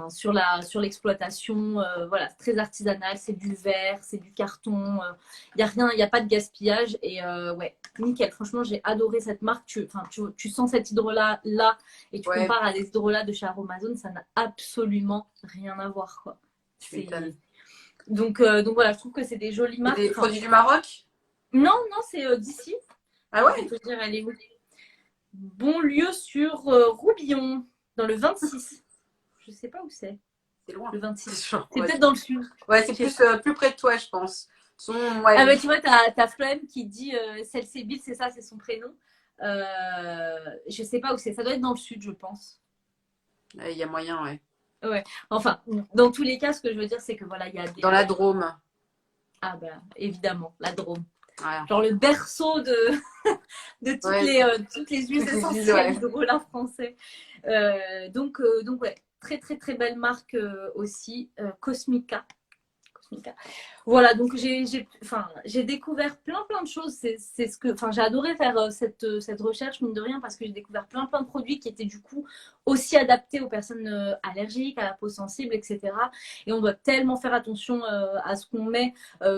sur l'exploitation. Voilà, c'est très artisanal, c'est du verre, c'est du carton. Il n'y a rien, il n'y a pas de gaspillage. Et ouais, nickel. Franchement, j'ai adoré cette marque. Tu sens cet hydrolat là et tu Ouais, compares à des hydrolats de chez Aromazone, ça n'a absolument rien à voir, quoi. tu m'étonnes. Donc voilà, je trouve que c'est des jolies C'est marques. des Enfin, produits du Maroc? non, non, c'est d'ici. Ah Je vais ouais? te dire, elle est où? Bonlieu sur Roubillon, dans le 26. Je sais pas où c'est, C'est loin. le 26. C'est Ouais, peut-être dans le sud. ouais, c'est Je sais plus, pas. plus près de toi, je pense. Ah Ouais, bah tu vois, t'as Flemme qui dit Salsébile, c'est ça, c'est son prénom. Je sais pas où c'est. Ça doit être dans le sud, je pense. il y a moyen, ouais. Ouais. Enfin, dans tous les cas, ce que je veux dire, c'est que voilà, il y a Dans des. la Drôme. Ah bah évidemment, la Drôme. Voilà. Genre le berceau de, de Ouais, toutes les huiles toutes les villes, essentielles ouais. hydrolat français. Donc ouais, très très très belle marque aussi, Cosmica. Cosmica. Voilà, donc j'ai découvert plein de choses. C'est ce que, enfin, j'ai adoré faire cette recherche, mine de rien, parce que j'ai découvert plein de produits qui étaient du coup aussi adaptés aux personnes allergiques, à la peau sensible, etc. Et on doit tellement faire attention à ce qu'on met,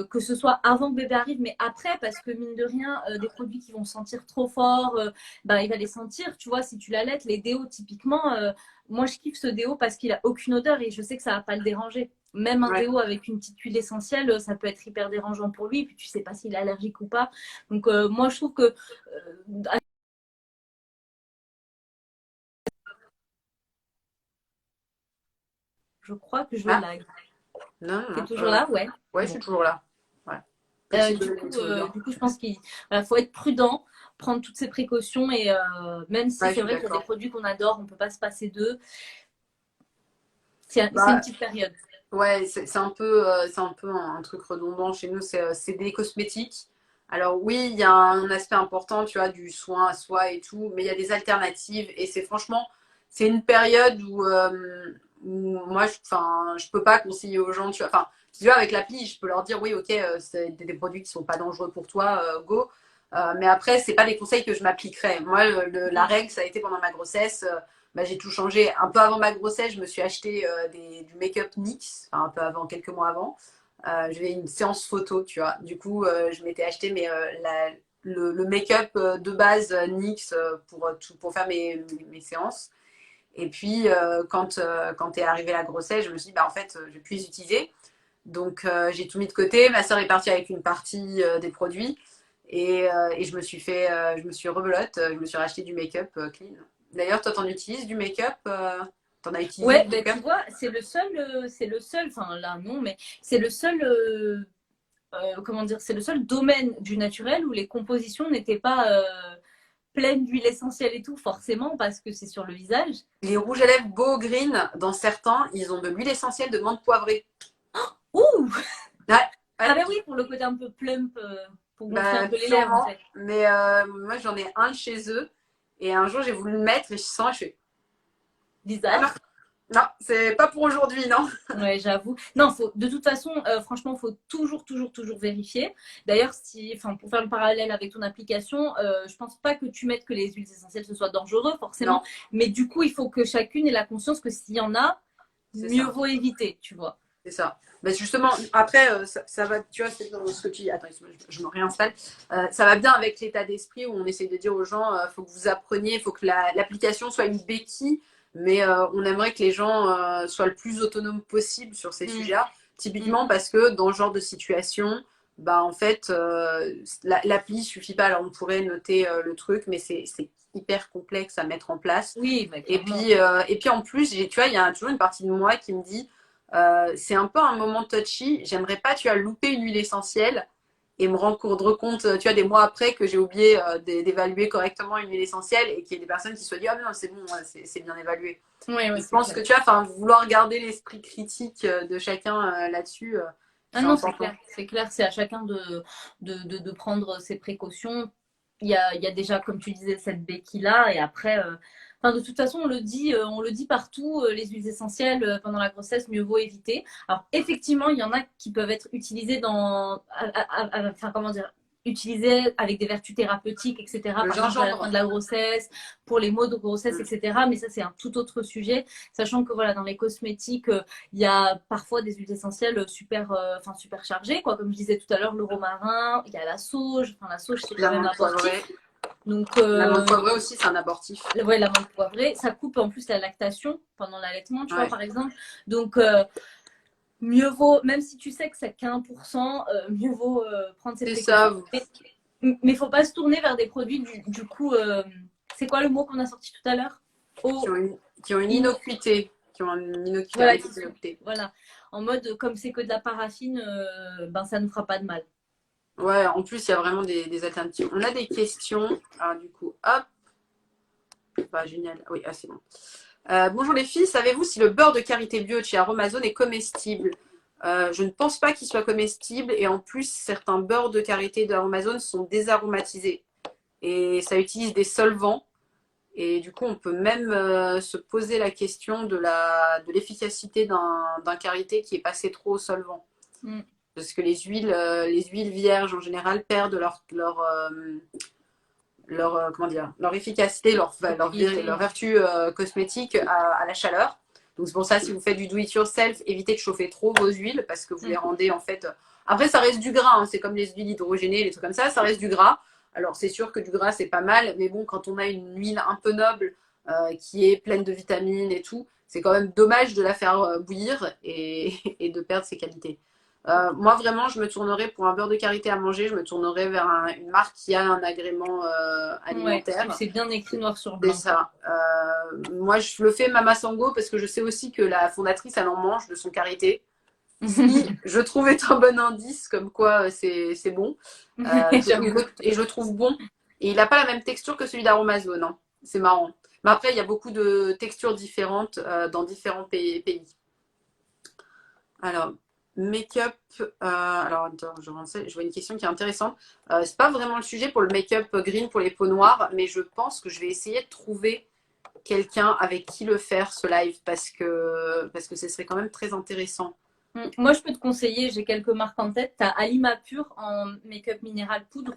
que ce soit avant que bébé arrive, mais après, parce que mine de rien, des produits qui vont sentir trop fort, bah, il va les sentir. Tu vois, si tu l'allaites, les déos, typiquement, moi je kiffe ce déo parce qu'il a aucune odeur et je sais que ça va pas le déranger. Même un Ouais. déo avec une petite huile essentielle, ça peut être hyper dérangeant pour lui, puis tu sais pas s'il est allergique ou pas. Donc moi je trouve que je crois que je Ah, lag. non, non, T'es non. toujours là? Ouais. Ouais, je suis Bon. toujours là. Ouais. Petit Du bug, coup, tout va bien. je pense qu'il voilà, faut être prudent, prendre toutes ces précautions et même si Ouais, je c'est suis vrai qu'il y a des d'accord. produits qu'on adore, on peut pas se passer d'eux. C'est une Bah, petite période. ouais, c'est un peu un truc redondant chez nous, c'est des cosmétiques. Alors oui, il y a un aspect important, tu vois, du soin à soi et tout, mais il y a des alternatives et c'est franchement, c'est une période où moi, enfin, je peux pas conseiller aux gens, tu vois, enfin, tu vois, avec l'appli, je peux leur dire oui, ok, c'est des produits qui sont pas dangereux pour toi, go. Mais après, c'est pas des conseils que je m'appliquerais. Moi, la Mm. règle, ça a été pendant ma grossesse. Bah, j'ai tout changé. Un peu avant ma grossesse, je me suis acheté du make-up NYX, enfin un peu avant, quelques mois avant. J'avais une séance photo, tu vois. Du coup, je m'étais acheté le make-up de base NYX pour faire mes séances. Et puis, quand est arrivée la grossesse, je me suis dit, bah, en fait, je vais plus les utiliser. Donc, j'ai tout mis de côté. Ma soeur est partie avec une partie des produits. Et je me suis rebelote. Je me suis racheté du make-up clean. D'ailleurs, toi, t'en utilises du make-up t'en as utilisé Ouais, du ben make-up? tu vois, c'est le seul, enfin là non, mais c'est le seul comment dire, c'est le seul domaine du naturel où les compositions n'étaient pas pleines d'huile essentielle et tout, forcément, parce que c'est sur le visage. Les rouges à lèvres Go Green, dans certains, ils ont de l'huile essentielle de menthe poivrée. Ouh! Ouais, Ah ouais, ben oui, pour le côté un peu plump, pour gonfler un bah, peu les lèvres, en sûrement. fait. Mais moi, j'en ai un de chez eux. Et un jour, j'ai voulu le mettre et je sens, je fais, ah non, Visage. non, c'est pas pour aujourd'hui, non. Ouais, j'avoue. Non, de toute façon, franchement, faut toujours vérifier. D'ailleurs, enfin, pour faire le parallèle avec ton application, je pense pas que tu mettes que les huiles essentielles ce soit dangereux, forcément. Non, Mais du coup, il faut que chacune ait la conscience que s'il y en a, c'est mieux ça. vaut éviter, tu vois. C'est ça. Mais justement, après, ça va, tu vois, c'est dans ce que tu dis. Attends, je me réinstalle. Ça va bien avec l'état d'esprit où on essaie de dire aux gens, faut que vous appreniez, faut que l'application soit une béquille, mais on aimerait que les gens soient le plus autonomes possible sur ces Mm, sujets-là. mm. Typiquement parce que dans ce genre de situation, bah en fait, l'appli suffit pas. Alors on pourrait noter le truc, mais c'est hyper complexe à mettre en place. Oui, bah, Et clairement. puis, en plus, tu vois, il y a toujours une partie de moi qui me dit c'est un peu un moment touchy. J'aimerais pas, tu as loupé une huile essentielle et me rendre compte, tu vois, des mois après que j'ai oublié d'évaluer correctement une huile essentielle et qu'il y ait des personnes qui se soient dit, ah non, c'est bon, c'est bien évalué. Ouais, Et ouais, je c'est pense que, clair. tu vois, enfin, vouloir garder l'esprit critique de chacun là-dessus, Ah c'est non, c'est important. clair, c'est clair, c'est à chacun de prendre ses précautions. Il y a déjà, comme tu disais, cette béquille-là, et après, Enfin, de toute façon, on le dit partout, les huiles essentielles pendant la grossesse, mieux vaut éviter. Alors, effectivement, il y en a qui peuvent être utilisées enfin, comment dire, utilisées avec des vertus thérapeutiques, etc. Le Par exemple, à la fin gingembre. de la grossesse, pour les maux de grossesse, etc. Mais ça, c'est un tout autre sujet. Sachant que voilà, dans les cosmétiques, il y a parfois des huiles essentielles enfin, super chargées, quoi. Comme je disais tout à l'heure, le romarin, il y a la sauge. Enfin, la sauge, c'est quand même L'amande poivrée. abortif. Donc, L'amande poivrée aussi, c'est un abortif. ouais, l'amande poivrée, ça coupe en plus la lactation pendant l'allaitement, tu vois, Ouais. par exemple. Donc, mieux vaut, même si tu sais que c'est qu'1%, mieux vaut prendre ses C'est précautions. ça. Mais il ne faut pas se tourner vers des produits du coup. C'est quoi le mot qu'on a sorti tout à l'heure? Qui Au ont une in- innocuité. Qui ont une innocuité voilà, avec une innocuité. voilà. En mode, comme c'est que de la paraffine, ben ça ne fera pas de mal. Ouais, en plus, il y a vraiment des alternatives. On a des questions. Alors, du coup, hop. Bah, génial. Oui, ah, c'est bon. Bonjour les filles, savez-vous si le beurre de karité bio de chez Aromazone est comestible? Je ne pense pas qu'il soit comestible et en plus, certains beurres de karité d'Aromazone sont désaromatisés et ça utilise des solvants. Et du coup, on peut même se poser la question de l'efficacité d'un karité qui est passé trop au solvant. Mm. Parce que les huiles vierges en général perdent comment dire, leur efficacité, leur vertu cosmétique à la chaleur. Donc c'est pour ça, si vous faites du do it yourself, évitez de chauffer trop vos huiles parce que vous les rendez en fait. Après, ça reste du gras, hein, c'est comme les huiles hydrogénées, les trucs comme ça reste du gras. Alors c'est sûr que du gras c'est pas mal, mais bon, quand on a une huile un peu noble qui est pleine de vitamines et tout, c'est quand même dommage de la faire bouillir et de perdre ses qualités. Moi, vraiment, je me tournerais pour un beurre de karité à manger. Je me tournerais vers une marque qui a un agrément Ouais, alimentaire. c'est bien écrit noir sur C'est blanc. ça. Moi, je le fais Mama Sango parce que je sais aussi que la fondatrice, elle en mange de son karité. Si je trouve est un bon indice, comme quoi c'est bon. Et je le trouve bon. Et il n'a pas la même texture que celui d'Aromazone. Hein. C'est marrant. Mais après, il y a beaucoup de textures différentes dans différents pays. Alors, make-up. Alors, attends, je vois une question qui est intéressante. C'est pas vraiment le sujet pour le make-up green pour les peaux noires, mais je pense que je vais essayer de trouver quelqu'un avec qui le faire ce live parce que ce serait quand même très intéressant. Moi, je peux te conseiller, j'ai quelques marques en tête. Tu as Alima Pure en make-up minéral poudre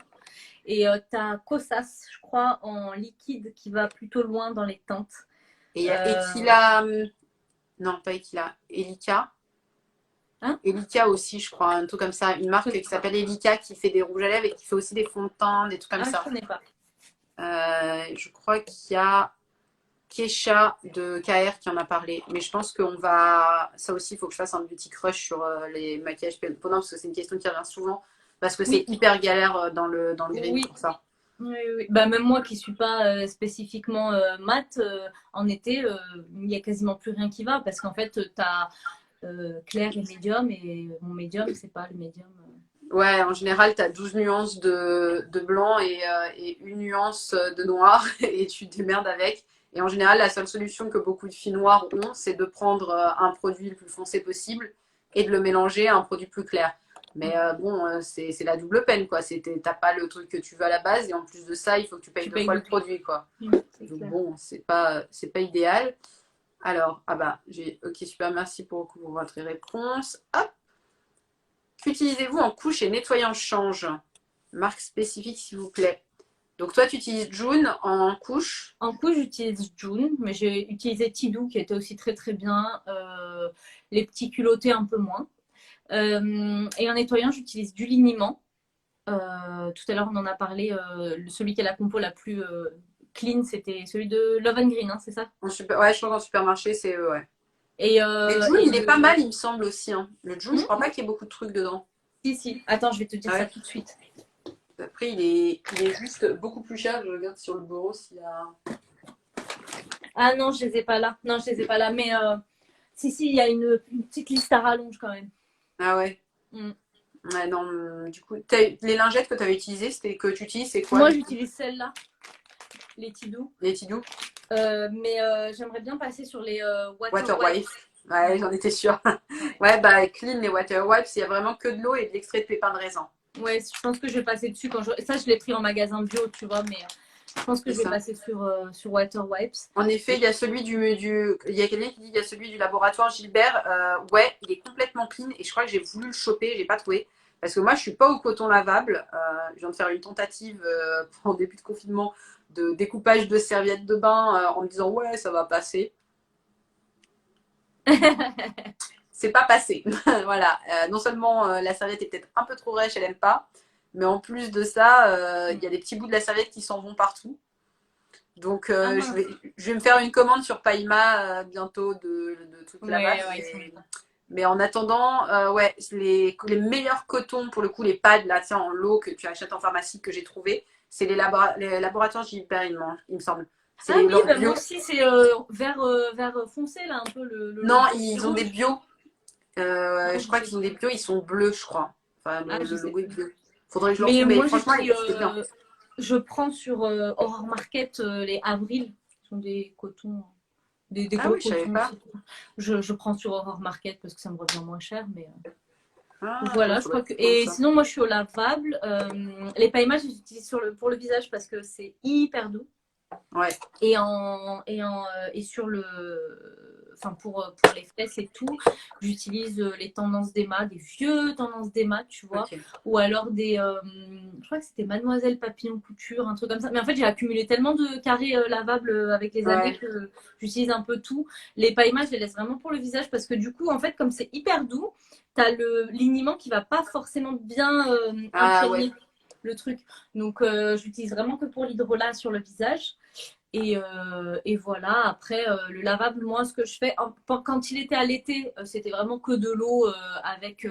et tu as Kosas, je crois, en liquide qui va plutôt loin dans les teintes. Et il y a Equila. Non, pas Equila. Elika. Hein, Elika aussi, je crois, un truc comme ça. Une marque qui s'appelle Elika qui fait des rouges à lèvres et qui fait aussi des fonds de teint, des trucs comme ça. Je connais pas. Je crois qu'il y a Kesha de KR qui en a parlé. Mais je pense qu'on va. Ça aussi, il faut que je fasse un beauty crush sur les maquillages pendant parce que c'est une question qui revient souvent. Parce que c'est hyper galère dans le green pour ça. Oui, oui. Bah, même moi qui ne suis pas spécifiquement mat, en été, il n'y a quasiment plus rien qui va parce qu'en fait, tu as clair et médium et mon médium, c'est pas le médium. Ouais, en général, tu as 12 nuances de blanc et une nuance de noir et tu te démerdes avec. Et en général, la seule solution que beaucoup de filles noires ont, c'est de prendre un produit le plus foncé possible et de le mélanger à un produit plus clair. Mais bon, c'est la double peine, quoi. T'as pas le truc que tu veux à la base et en plus de ça, il faut que tu payes deux fois le produit, quoi. Donc bon, c'est pas idéal. Alors, ah bah, ok, super, merci beaucoup pour votre réponse. Hop. Qu'utilisez-vous en couche et nettoyant change? Marque spécifique, s'il vous plaît. Donc, toi, tu utilises June en couche. En couche, j'utilise June, mais j'ai utilisé Tidou qui était aussi très très bien. Les petits culottés un peu moins. Et en nettoyant, j'utilise du liniment. Tout à l'heure, on en a parlé. Celui qui est la compo la plus clean, c'était celui de Love and Green, hein, c'est ça? Ouais, je pense en supermarché, c'est eux, ouais. Et June, il est pas mal, il me semble aussi. Hein. Le June, je crois pas qu'il y ait beaucoup de trucs dedans. Si. Attends, je vais te dire ça tout de suite. Après, il est juste beaucoup plus cher. Je regarde sur le bureau s'il y a. Ah non, je les ai pas là. Non, je les ai pas là. Mais si, il y a une petite liste à rallonge quand même. Ah ouais. Ouais, non, du coup, les lingettes que tu avais utilisées, que tu utilises, c'est quoi? Moi, j'utilise celle-là, les Tidou. Les Tidou. Mais j'aimerais bien passer sur les Water Wipes. Ouais, j'en étais sûre. Ouais, bah, clean les Water Wipes, il y a vraiment que de l'eau et de l'extrait de pépins de raisin. Ouais, je pense que je vais passer dessus. Ça, je l'ai pris en magasin bio, tu vois, mais Je pense que C'est je vais ça. passer sur Water Wipes. En effet, il y a celui il y a quelqu'un qui dit qu'il y a celui du laboratoire Gilbert. Ouais, il est complètement clean et je crois que j'ai voulu le choper, j'ai pas trouvé. Parce que moi, je suis pas au coton lavable. Je viens de faire une tentative en début de confinement de découpage de serviettes de bain en me disant ouais, ça va passer. C'est pas passé. Voilà. Non seulement la serviette est peut-être un peu trop rêche, elle aime pas, mais en plus de ça, il y a des petits bouts de la serviette qui s'en vont partout. Donc, Ah je mince. vais me faire une commande sur Païma bientôt de trucs lavage. Ouais, ouais, ils sont bien. Mais en attendant, ouais, les meilleurs cotons, pour le coup, les pads là, tiens, en lot que tu achètes en pharmacie que j'ai trouvé, c'est les laboratoires Gilbert, il me semble. C'est Ah oui, leurs bah moi bio. aussi, c'est vert foncé, là, un peu le Non, logo. C'est ils ont des rouge. bio. Ah, Je je crois sais qu'ils ont des plus. bio, ils sont bleus, je crois. Enfin, Ah, je le sais logo est plus. bleu. Faudrait que je le Mais retrouve, mais moi, j'ai franchement, pris, c'était bien. je prends sur Aurore Market les Avril. Ce sont des cotons, des Ah gros oui, je savais cotons pas. aussi. Je prends sur Aurore Market parce que ça me revient moins cher. Mais Ah non, voilà, je faudrait crois que que. je prenne Et ça. sinon, moi, je suis au lavable. Les paillemats, j'utilise pour le visage parce que c'est hyper doux. Ouais, Et sur le. Enfin, pour les fesses et tout, j'utilise les tendances d'Emma, des vieux tendances d'Emma, tu vois, ok. ou alors je crois que c'était Mademoiselle Papillon Couture, un truc comme ça. Mais en fait, j'ai accumulé tellement de carrés lavables avec les années Ouais. que j'utilise un peu tout. Les paillemats, je les laisse vraiment pour le visage parce que du coup, en fait, comme c'est hyper doux, t'as le liniment qui va pas forcément bien Ah ouais. imprégner le truc. Donc, j'utilise vraiment que pour l'hydrolat sur le visage. Et voilà, après, le lavable, moi, ce que je fais, quand il était à l'été, c'était vraiment que de l'eau avec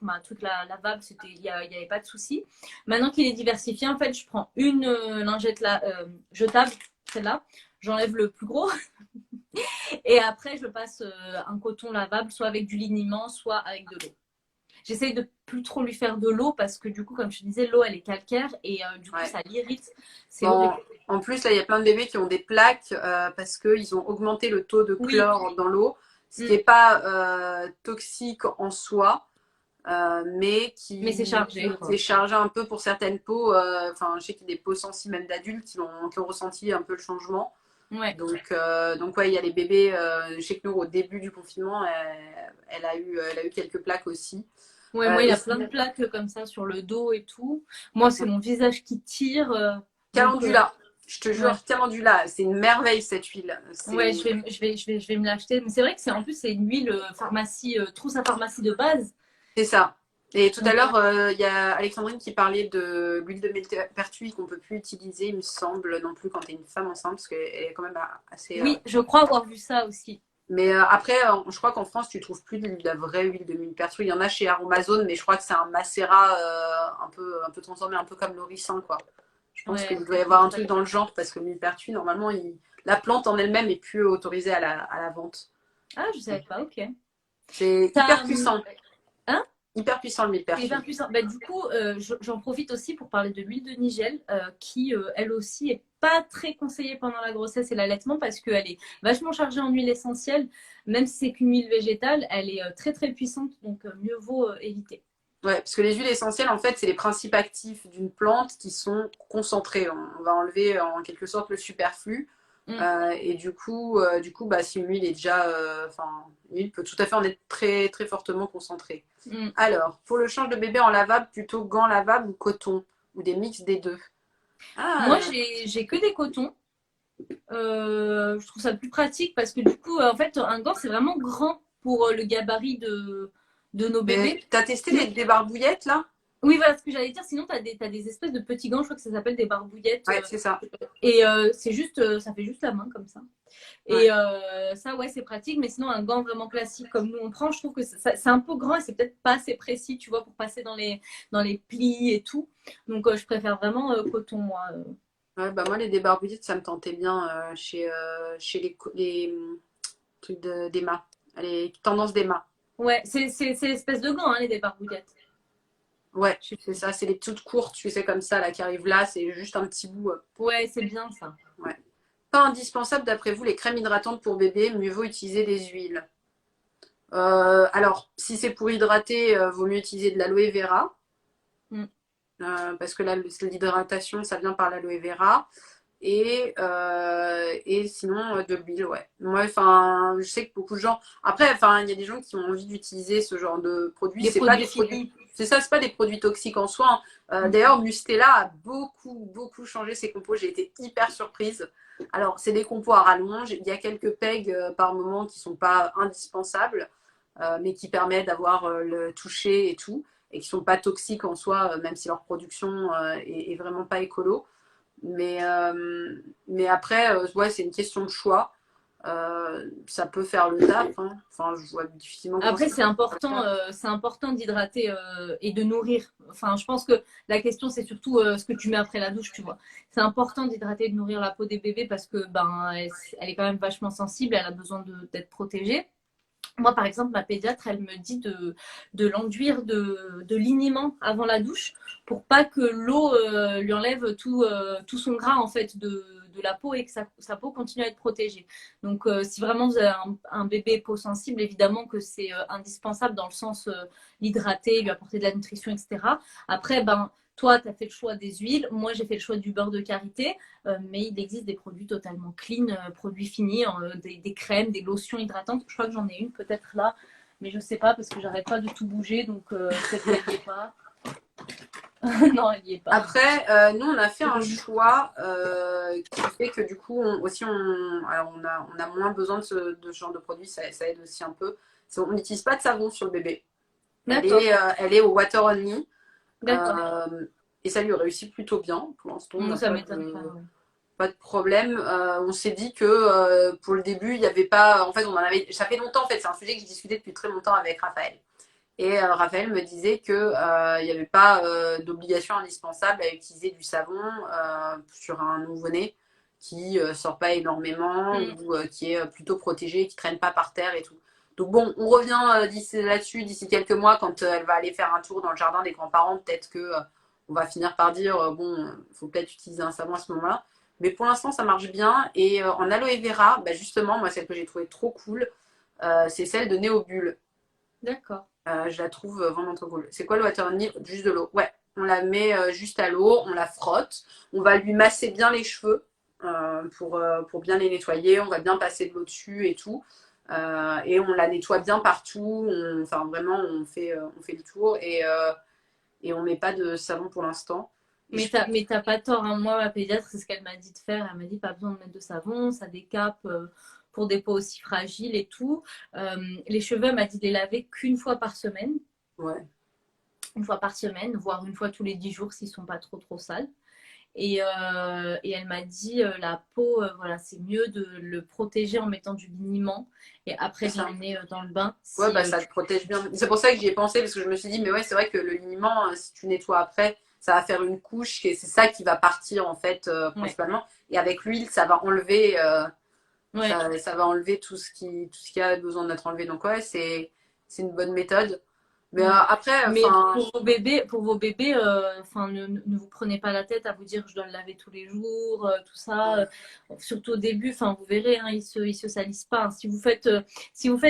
ma truc lavable, il n'y avait pas de souci. Maintenant qu'il est diversifié, en fait, je prends une lingette jetable, celle-là, j'enlève le plus gros, et après, je passe un coton lavable, soit avec du liniment, soit avec de l'eau. J'essaye de plus trop lui faire de l'eau parce que du coup, comme je te disais, l'eau elle est calcaire et du coup Ouais. ça l'irrite. C'est Bon, horrible. en plus, là, il y a plein de bébés qui ont des plaques parce qu'ils ont augmenté le taux de Oui, chlore dans l'eau, ce qui mm, n'est pas toxique en soi, mais mais c'est qui chargé est quoi. chargé un peu pour certaines peaux. Enfin, je sais qu'il y a des peaux sensibles, même d'adultes, qui ont ressenti un peu le changement. Ouais. Donc ouais, il y a les bébés. Je sais que nous, au début du confinement, elle a eu quelques plaques aussi. Ouais, moi il Et a plein de plaques comme ça sur le dos et tout. Moi c'est mon visage qui tire. Donc calendula, je te ouais. jure, calendula, c'est une merveille cette huile. Ouais, C'est je vais me l'acheter. Mais c'est vrai que en plus c'est une huile pharmacie, trousse à pharmacie de base. C'est ça. Et tout à Donc l'heure, il y a Alexandrine qui parlait de l'huile de millepertuis qu'on ne peut plus utiliser, il me semble, non plus quand tu es une femme enceinte, parce qu'elle est quand même assez. oui, je crois avoir vu ça aussi. Mais après, je crois qu'en France, tu trouves plus de la vraie huile de millepertuis. Il y en a chez Aromazone, mais je crois que c'est un macérat un peu transformé, un peu comme l'oricin, quoi. Je pense qu'il Ouais, doit y avoir un truc dans le genre, parce que millepertuis, normalement, la plante en elle-même est plus autorisée à la vente. ah je savais pas. Ok. C'est hyper T'as, puissant. hein? Hyper puissant le C'est hyper millepertuis. puissant. Bah, du coup, j'en profite aussi pour parler de l'huile de Nigel, qui, elle aussi, est pas très conseillée pendant la grossesse et l'allaitement parce qu'elle est vachement chargée en huile essentielle. Même si c'est qu'une huile végétale, elle est très très puissante, donc mieux vaut éviter. Ouais, parce que les huiles essentielles, en fait, c'est les principes actifs d'une plante qui sont concentrés. On va enlever en quelque sorte le superflu. Mm, Et du coup bah, si une huile est déjà. Enfin, une huile peut tout à fait en être très, très fortement concentrée. mm. Alors, pour le change de bébé en lavable, plutôt gants lavables ou coton, ou des mix des deux. Moi, Ah, j'ai que des cotons. Je trouve ça plus pratique parce que du coup, en fait, un gant, c'est vraiment grand pour le gabarit de nos mais bébés. t'as testé Sinon, des barbouillettes là? oui, voilà ce que j'allais dire. Sinon, t'as des espèces de petits gants, je crois que ça s'appelle des barbouillettes. Ouais, c'est ça. Et c'est juste, ça fait juste la main comme ça. Ouais. Et ça, ouais, c'est pratique. Mais sinon, un gant vraiment classique comme nous on prend, je trouve que c'est un peu grand et c'est peut-être pas assez précis, tu vois, pour passer dans les plis et tout. Donc, je préfère vraiment coton, moi. Ouais, bah moi, les débarbouillettes, ça me tentait bien chez les trucs d'Emma. Les tendances d'Emma. Ouais, c'est l'espèce de gant, hein, les débarbouillettes. Ouais, Je sais c'est plus. ça. C'est les toutes courtes, tu sais, comme ça, là, qui arrivent là. C'est juste un petit bout. Ouais, c'est bien ça. Ouais. Pas indispensable, d'après vous, les crèmes hydratantes pour bébé. Mieux vaut utiliser des huiles. Alors, si c'est pour hydrater, vaut mieux utiliser de l'aloe vera. Mm. Parce que là, l'hydratation, ça vient par l'aloe vera. et sinon de l'huile, ouais. Moi, enfin, je sais que beaucoup de gens. Après, enfin, il y a des gens qui ont envie d'utiliser ce genre de produits. Des C'est pas produits des produits. finis. C'est ça, c'est pas des produits toxiques en soi, hein. D'ailleurs, Mustela a beaucoup changé ses compos. J'ai été hyper surprise. Alors, c'est des compos à rallonge. Il y a quelques pegs par moment qui sont pas indispensables, mais qui permettent d'avoir le toucher et tout, et qui sont pas toxiques en soi, même si leur production est vraiment pas écolo. Mais, mais après, ouais, c'est une question de choix. Ça peut faire le taf, hein. Enfin, je vois difficilement comment Après, ça peut pas le faire. c'est important d'hydrater et de nourrir. Enfin, je pense que la question, c'est surtout ce que tu mets après la douche, tu vois. C'est important d'hydrater et de nourrir la peau des bébés parce que ben, elle est quand même vachement sensible, elle a besoin d'être protégée. Moi, par exemple, ma pédiatre, elle me dit de l'enduire de liniment avant la douche pour pas que l'eau lui enlève tout son gras en fait de la peau et que sa peau continue à être protégée. Donc, si vraiment vous avez un bébé peau sensible, évidemment que c'est indispensable dans le sens l'hydrater, lui apporter de la nutrition, etc. Après, ben, toi, tu as fait le choix des huiles. Moi, j'ai fait le choix du beurre de karité. Mais il existe des produits totalement clean, produits finis, des crèmes, des lotions hydratantes. Je crois que j'en ai une peut-être là, mais je sais pas parce que j'arrête pas de tout bouger, donc peut-être qu'elle n'y est pas. Non, elle n'y est pas. Après, nous, on a fait un choix qui fait que du coup, alors on a moins besoin de ce genre de produit, ça aide aussi un peu. On n'utilise pas de savon sur le bébé. D'accord, Elle est au water only. d'accord. Et ça lui réussit plutôt bien. Pour l'instant, on n'a Ça pas m'étonne pas. de, Ouais. pas de problème. On s'est dit que pour le début, il n'y avait pas. En fait, on en avait. Ça fait longtemps, en fait. C'est un sujet que j'ai discuté depuis très longtemps avec Raphaël. Et Raphaël me disait que il n'y avait pas d'obligation indispensable à utiliser du savon sur un nouveau-né qui sort pas énormément Mm. ou qui est plutôt protégé, qui traîne pas par terre et tout. Donc bon, on revient là-dessus d'ici quelques mois quand elle va aller faire un tour dans le jardin des grands-parents. Peut-être que on va finir par dire bon, faut peut-être utiliser un savon à ce moment-là. Mais pour l'instant, ça marche bien. Et en aloe vera, bah justement, moi, celle que j'ai trouvée trop cool, c'est celle de Néobule. D'accord. Je la trouve vraiment trop cool. C'est quoi le water nip? Juste de l'eau. Ouais, on la met juste à l'eau, on la frotte. On va lui masser bien les cheveux pour bien les nettoyer. On va bien passer de l'eau dessus et tout. Et on la nettoie bien partout. Enfin, vraiment, on fait le tour et on met pas de savon pour l'instant. Et je... Mais t'as pas tort, hein. Moi, ma pédiatre, c'est ce qu'elle m'a dit de faire. Elle m'a dit pas besoin de mettre de savon, ça décape pour des peaux aussi fragiles et tout. Les cheveux, elle m'a dit de les laver qu'une fois par semaine. Ouais. Une fois par semaine, voire une fois tous les 10 jours s'ils sont pas trop sales. Et elle m'a dit la peau, voilà, c'est mieux de le protéger en mettant du liniment et C'est après de ça. l'emmener dans le bain Ouais, si bah ça tu... te protège bien. C'est pour ça que j'y ai pensé, parce que je me suis dit, mais ouais, c'est vrai que le liniment, si tu nettoies après, ça va faire une couche, et c'est ça qui va partir, en fait, Ouais, principalement. Et avec l'huile, ça va enlever, ouais. ça va enlever tout ce qui a besoin d'être enlevé. Donc, ouais, c'est une bonne méthode. Mais Ouais. après, Mais enfin, pour vos bébés, enfin, ne vous prenez pas la tête à vous dire je dois le laver tous les jours, tout ça. Surtout au début, enfin, vous verrez, hein, ils se salissent pas, hein. Si vous faites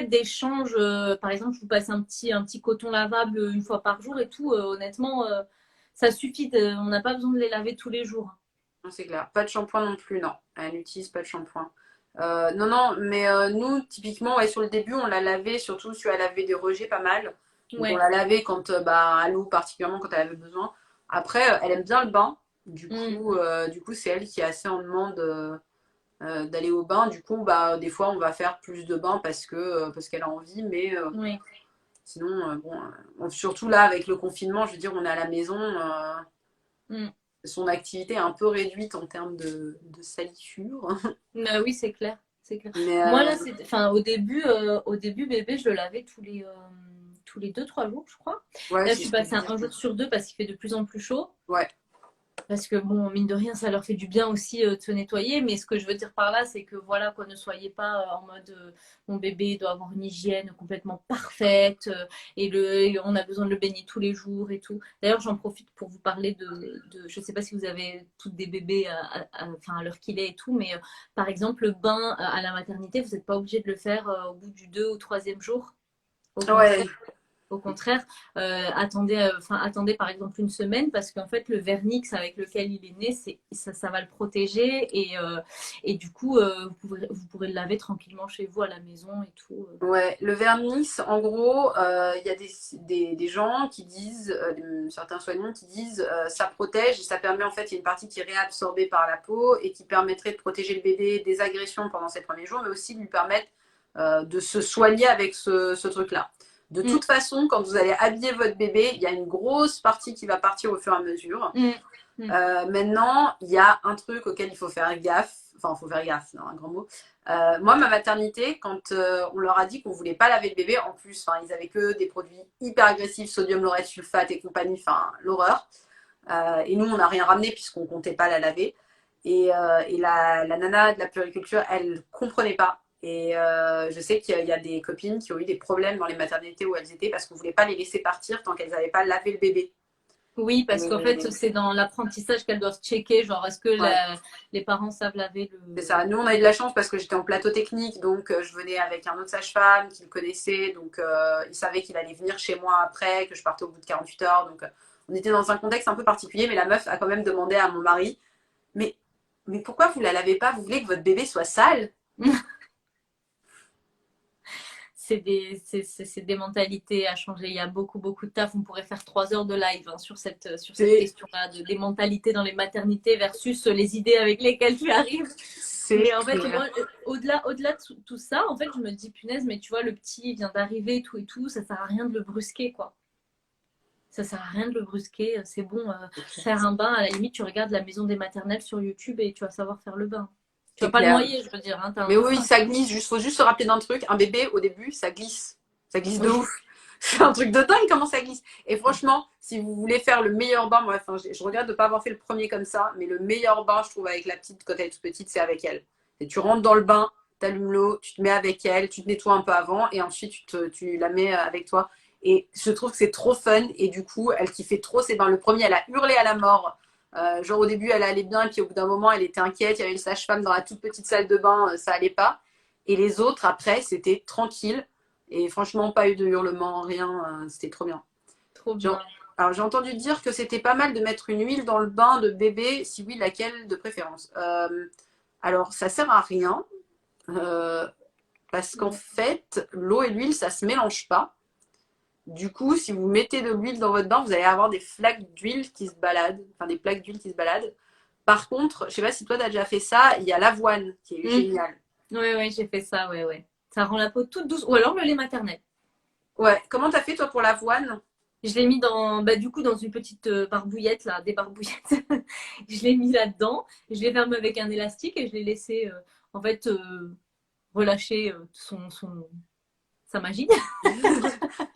des changes, par exemple, je vous passe un petit coton lavable une fois par jour et tout, honnêtement, ça suffit. On n'a pas besoin de les laver tous les jours. c'est clair. Pas de shampoing non plus, non. Elle n'utilise pas de shampoing. Non, non, mais nous, typiquement, ouais, sur le début, on l'a lavé, surtout si elle avait des rejets pas mal. Donc, on Ouais. l'a lavé quand, bah, à l'eau, particulièrement quand elle avait besoin. Après, elle aime bien le bain. Mm. Du coup c'est elle qui est assez en demande d'aller au bain. Du coup, bah, des fois, on va faire plus de bains parce qu'elle a envie. Mais Oui. sinon, surtout là, avec le confinement, je veux dire, on est à la maison. Mm. Son activité est un peu réduite en termes de salissure. Oui, c'est clair. C'est clair. Mais Moi, là, enfin, au début, bébé, je le lavais tous les 2, 3 jours, je crois. ouais, Là, je c'est suis ce que je passée à disais. un jour sur deux parce qu'il fait de plus en plus chaud. Ouais, Parce que, bon, mine de rien, ça leur fait du bien aussi de se nettoyer. Mais ce que je veux dire par là, c'est que, voilà, quoi, ne soyez pas en mode mon bébé doit avoir une hygiène complètement parfaite et on a besoin de le baigner tous les jours et tout. D'ailleurs, j'en profite pour vous parler je ne sais pas si vous avez toutes des bébés enfin, à l'heure qu'il est et tout, mais par exemple, le bain à la maternité, vous n'êtes pas obligé de le faire au bout du 2 ou 3e jour. Au ouais, contraire. Au contraire, attendez par exemple une semaine parce qu'en fait, le vernix avec lequel il est né, ça va le protéger et du coup, vous pourrez le laver tranquillement chez vous à la maison et tout. Ouais, le vernis, en gros, il y a des gens qui disent, certains soignants qui disent ça protège et ça permet en fait, il y a une partie qui est réabsorbée par la peau et qui permettrait de protéger le bébé des agressions pendant ses premiers jours, mais aussi de lui permettre de se soigner avec ce truc-là. De toute façon, quand vous allez habiller votre bébé, il y a une grosse partie qui va partir au fur et à mesure. Maintenant, il y a un truc auquel il faut faire gaffe. Enfin, il faut faire gaffe, non, un grand mot. Moi, ma maternité, quand on leur a dit qu'on voulait pas laver le bébé, en plus, ils avaient que des produits hyper agressifs, sodium lauryl sulfate et compagnie, enfin, l'horreur. Et nous, on n'a rien ramené puisqu'on comptait pas la laver. Et la nana de la puériculture, elle comprenait pas. Et je sais qu'il y a des copines qui ont eu des problèmes dans les maternités où elles étaient parce qu'on voulait pas les laisser partir tant qu'elles n'avaient pas lavé le bébé. Oui, parce qu'en fait, c'est dans l'apprentissage qu'elles doivent checker, genre est-ce que Ouais. les parents savent laver le... C'est ça. Nous, on a eu de la chance parce que j'étais en plateau technique, donc je venais avec un autre sage-femme qui le connaissait, donc il savait qu'il allait venir chez moi après, que je partais au bout de 48 heures. Donc on était dans un contexte un peu particulier, mais la meuf a quand même demandé à mon mari, mais, mais pourquoi vous la lavez pas? Vous voulez que votre bébé soit sale? C'est des mentalités à changer. Il y a beaucoup, beaucoup de taf. On pourrait faire 3 heures de live sur cette C'est question-là, des mentalités dans les maternités versus les idées avec lesquelles tu arrives. Mais en fait, moi, au-delà de tout ça, en fait, je me dis, punaise, mais tu vois, le petit vient d'arriver, tout et tout, ça sert à rien de le brusquer, quoi. Ça sert à rien de le brusquer. C'est bon, faire un bain, à la limite, tu regardes la maison des maternelles sur YouTube et tu vas savoir faire le bain. Tu vas pas le noyer, je veux dire. Hein, Mais oui, ça glisse. Il faut juste se rappeler d'un truc. Un bébé, au début, ça glisse. Ça glisse de oui. ouf. C'est un truc de dingue comment ça glisse. Et franchement, si vous voulez faire le meilleur bain, moi, enfin, je regrette de ne pas avoir fait le premier comme ça, mais le meilleur bain, je trouve, avec la petite, quand elle est toute petite, c'est avec elle. Et tu rentres dans le bain, tu allumes l'eau, tu te mets avec elle, tu te nettoies un peu avant, et ensuite tu la mets avec toi. Et je trouve que c'est trop fun, et du coup, elle kiffait trop ses bains. Le premier, elle a hurlé à la mort. Genre au début, elle allait bien, et puis au bout d'un moment, elle était inquiète. Il y avait une sage-femme dans la toute petite salle de bain, ça allait pas. Et les autres, après, c'était tranquille. Et franchement, pas eu de hurlements, rien. C'était trop bien. Trop bien. Alors, j'ai entendu dire que c'était pas mal de mettre une huile dans le bain de bébé. Si oui, laquelle de préférence? Alors, ça sert à rien. Parce qu'en fait, l'eau et l'huile, ça se mélange pas. Du coup, si vous mettez de l'huile dans votre bain, vous allez avoir des flaques d'huile qui se baladent. Enfin, des plaques d'huile qui se baladent. Par contre, je sais pas si toi, tu as déjà fait ça, il y a l'avoine qui est géniale. Oui, oui, j'ai fait ça, ouais, ouais. Ça rend la peau toute douce. Ou alors le lait maternel. Ouais, comment t'as fait toi pour l'avoine? Je l'ai mis du coup, dans une petite barbouillette, là, des barbouillettes. Je l'ai mis là-dedans. Je l'ai fermé avec un élastique et je l'ai laissé, en fait, relâcher sa magie.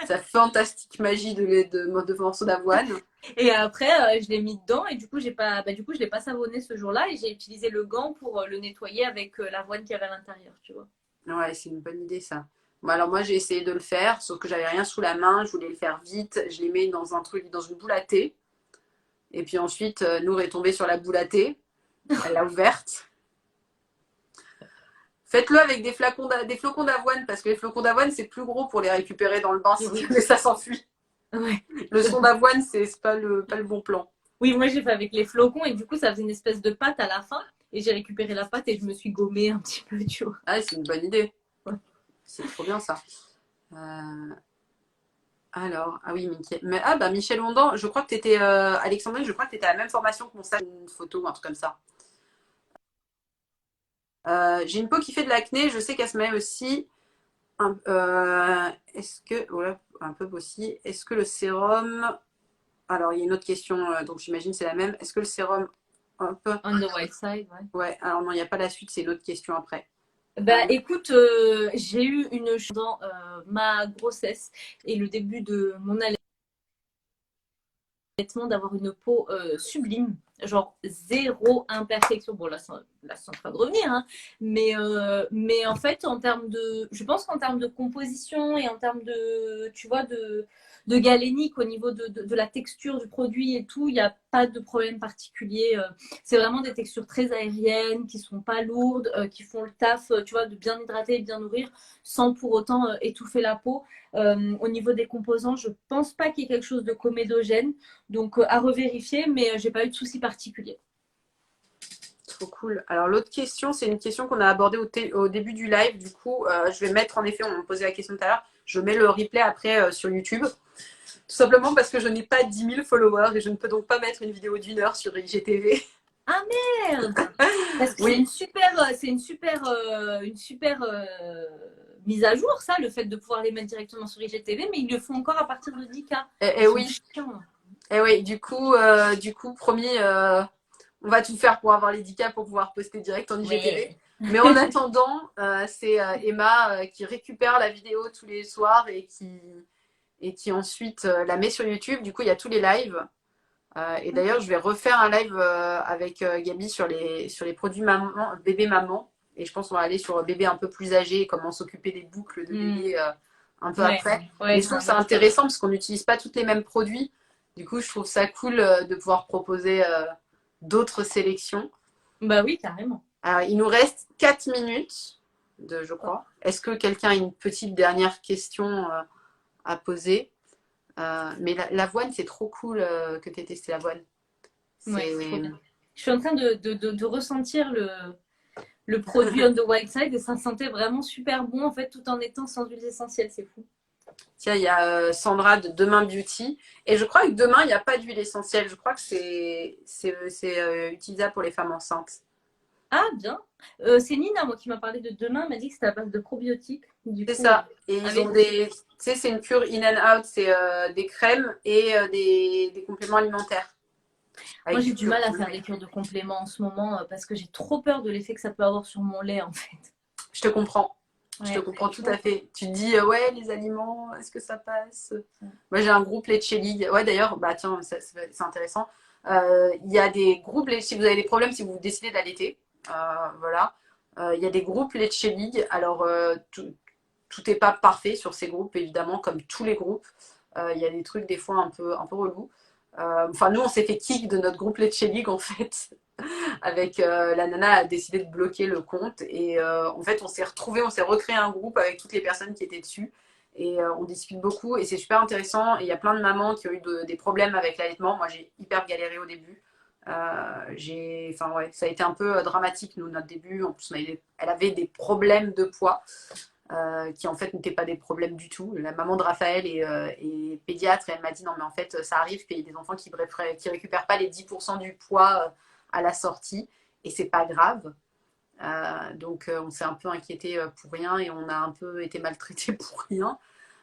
Sa fantastique magie de morceaux d'avoine. Et après, je l'ai mis dedans et du coup, je l'ai pas savonné ce jour-là et j'ai utilisé le gant pour le nettoyer avec l'avoine qu'il y avait à l'intérieur, tu vois. Ouais, c'est une bonne idée ça. Bon, alors moi j'ai essayé de le faire, sauf que j'avais rien sous la main, je voulais le faire vite. Je les mets dans un truc, dans une boule à thé. Et puis ensuite, Nour est tombée sur la boule à thé. Elle l'a ouverte. Faites-le avec des flocons d'avoine, parce que les flocons d'avoine, c'est plus gros pour les récupérer dans le bain si jamais ça s'enfuit. Ouais. Le son d'avoine, c'est pas le bon plan. Oui, moi j'ai fait avec les flocons et du coup, ça faisait une espèce de pâte à la fin. Et j'ai récupéré la pâte et je me suis gommée un petit peu, tu vois. Ah, c'est une bonne idée. Ouais. C'est trop bien ça. Alors, ah oui, Michel Ondan, je crois que tu étais, Alexandrine, je crois que tu étais à la même formation que mon stage, une photo ou un truc comme ça. J'ai une peau qui fait de l'acné, je sais qu'elle se met aussi. Est-ce que, voilà, un peu aussi, est-ce que le sérum. Alors, il y a une autre question, donc j'imagine c'est la même. Est-ce que le sérum. Hop. On the white side, ouais. Ouais, alors non, il n'y a pas la suite, c'est l'autre question après. Écoute, j'ai eu une chance dans ma grossesse et le début de mon allaitement d'avoir une peau sublime. genre zéro imperfection. Bon, là, c'est en train de revenir, hein. Mais en fait, je pense qu'en termes de composition et en termes de, tu vois, de galénique au niveau de la texture du produit et tout, il n'y a pas de problème particulier. C'est vraiment des textures très aériennes, qui sont pas lourdes, qui font le taf, tu vois, de bien hydrater et bien nourrir, sans pour autant étouffer la peau. Au niveau des composants, je pense pas qu'il y ait quelque chose de comédogène, donc à revérifier, mais j'ai pas eu de soucis particuliers. Trop cool. Alors l'autre question, c'est une question qu'on a abordée au début du live. Du coup, je vais mettre en effet, on m'a posé la question tout à l'heure, je mets le replay après sur YouTube. Tout simplement parce que je n'ai pas 10 000 followers et je ne peux donc pas mettre une vidéo d'1 heure sur IGTV. Ah merde! Parce que Oui. c'est une super mise à jour, ça, le fait de pouvoir les mettre directement sur IGTV, mais ils le font encore à partir de 10K. Et oui. Et oui, du coup, promis, on va tout faire pour avoir les 10K pour pouvoir poster direct en IGTV. Ouais. Mais en attendant, c'est Emma qui récupère la vidéo tous les soirs et qui ensuite la met sur YouTube. Du coup, il y a tous les lives. Et d'ailleurs, je vais refaire un live avec Gabi sur les produits bébé maman. Et je pense qu'on va aller sur bébé un peu plus âgé, comment s'occuper des boucles de bébé un peu après. Ouais, mais je trouve que c'est intéressant parce qu'on n'utilise pas tous les mêmes produits. Du coup, je trouve ça cool de pouvoir proposer d'autres sélections. Bah oui, carrément. Alors, il nous reste 4 minutes, je crois. Est-ce que quelqu'un a une petite dernière question à poser? Mais l'avoine, c'est trop cool que tu aies testé l'avoine. Ouais, je suis en train de ressentir le produit on the wild side et ça sentait vraiment super bon en fait, tout en étant sans huiles essentielles, c'est fou. Tiens, il y a Sandra de Demain Beauty. Et je crois que demain, il n'y a pas d'huile essentielle. Je crois que c'est utilisable pour les femmes enceintes. Ah, bien. C'est Nina, moi, qui m'a parlé de demain, m'a dit que c'était à base de probiotiques. C'est ça. Et ils ont des. Tu sais, c'est une cure in and out. C'est des crèmes et des compléments alimentaires. Moi, j'ai du mal à faire des cures de compléments en ce moment parce que j'ai trop peur de l'effet que ça peut avoir sur mon lait, en fait. Je te comprends. Je te comprends tout à fait. Tu te dis, ouais, les aliments, est-ce que ça passe? Moi, j'ai un groupe Leche League. Ouais, d'ailleurs, bah tiens, c'est intéressant. Il y a des groupes, si vous avez des problèmes, si vous décidez d'allaiter, voilà. Il y a des groupes Leche League. Alors, tout n'est pas parfait sur ces groupes, évidemment, comme tous les groupes. Il y a des trucs, des fois, un peu relous. Enfin, nous, on s'est fait kick de notre groupe Leche League, en fait. Avec la nana a décidé de bloquer le compte et en fait on s'est recréé un groupe avec toutes les personnes qui étaient dessus et on discute beaucoup et c'est super intéressant et il y a plein de mamans qui ont eu des problèmes avec l'allaitement. Moi j'ai hyper galéré au début. Enfin ouais, ça a été un peu dramatique nous notre début. En plus elle avait des problèmes de poids qui en fait n'étaient pas des problèmes du tout. La maman de Raphaël est pédiatre et elle m'a dit non mais en fait ça arrive qu'il y ait des enfants qui récupèrent pas les 10% du poids à la sortie et c'est pas grave. Donc on s'est un peu inquiété pour rien et on a un peu été maltraité pour rien.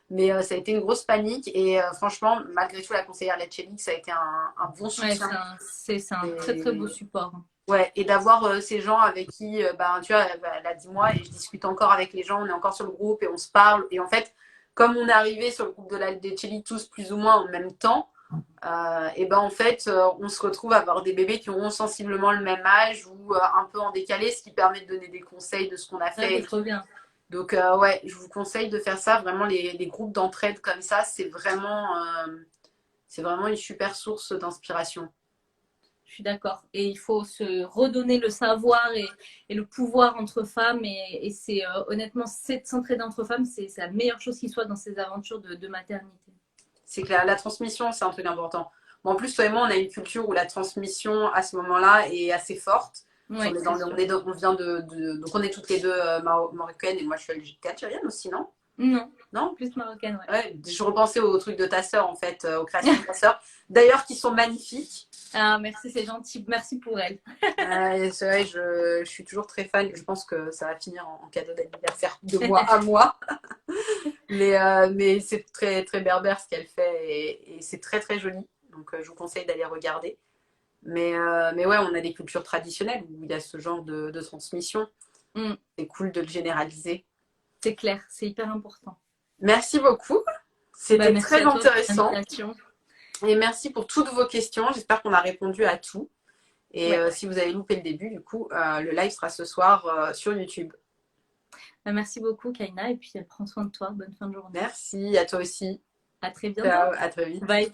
Mais ça a été une grosse panique et franchement, malgré tout, la conseillère Letchelic, ça a été un bon soutien. Ouais, c'est un très très beau support. Ouais, et d'avoir ces gens avec qui, ben, tu vois, elle a dit moi et je discute encore avec les gens, on est encore sur le groupe et on se parle. Et en fait, comme on est arrivé sur le groupe de la Letchelic tous plus ou moins en même temps, et ben en fait, on se retrouve à avoir des bébés qui ont sensiblement le même âge ou un peu en décalé, ce qui permet de donner des conseils de ce qu'on a fait. Ouais, trop bien. Donc ouais, je vous conseille de faire ça. Vraiment, les groupes d'entraide comme ça, c'est vraiment une super source d'inspiration. Je suis d'accord. Et il faut se redonner le savoir et le pouvoir entre femmes. Et c'est honnêtement, s'entraider entre femmes, c'est la meilleure chose qui soit dans ces aventures de maternité. C'est que la transmission, c'est un truc important. Bon, en plus, toi et moi, on a une culture où la transmission, à ce moment-là, est assez forte. Ouais, donc on est toutes les deux marocaines et moi, je suis algérienne aussi, non? Non, plus marocaine, ouais. Je repensais au truc de ta sœur, en fait, aux créations de ta sœur. D'ailleurs, qui sont magnifiques. Ah, merci, c'est gentil. Merci pour elle. C'est vrai, je suis toujours très fan. Je pense que ça va finir en cadeau d'anniversaire de moi à moi. mais c'est très, très berbère ce qu'elle fait et c'est très, très joli. Donc, je vous conseille d'aller regarder. Mais ouais, on a des cultures traditionnelles où il y a ce genre de transmission. C'est cool de le généraliser. C'est clair, c'est hyper important. Merci beaucoup. C'était très intéressant. Et merci pour toutes vos questions. J'espère qu'on a répondu à tout. Et Ouais. si vous avez loupé le début, du coup, le live sera ce soir sur YouTube. Merci beaucoup, Kaina. Et puis, prends soin de toi. Bonne fin de journée. Merci, à toi aussi. À très bientôt. Ciao, à très vite. Bye.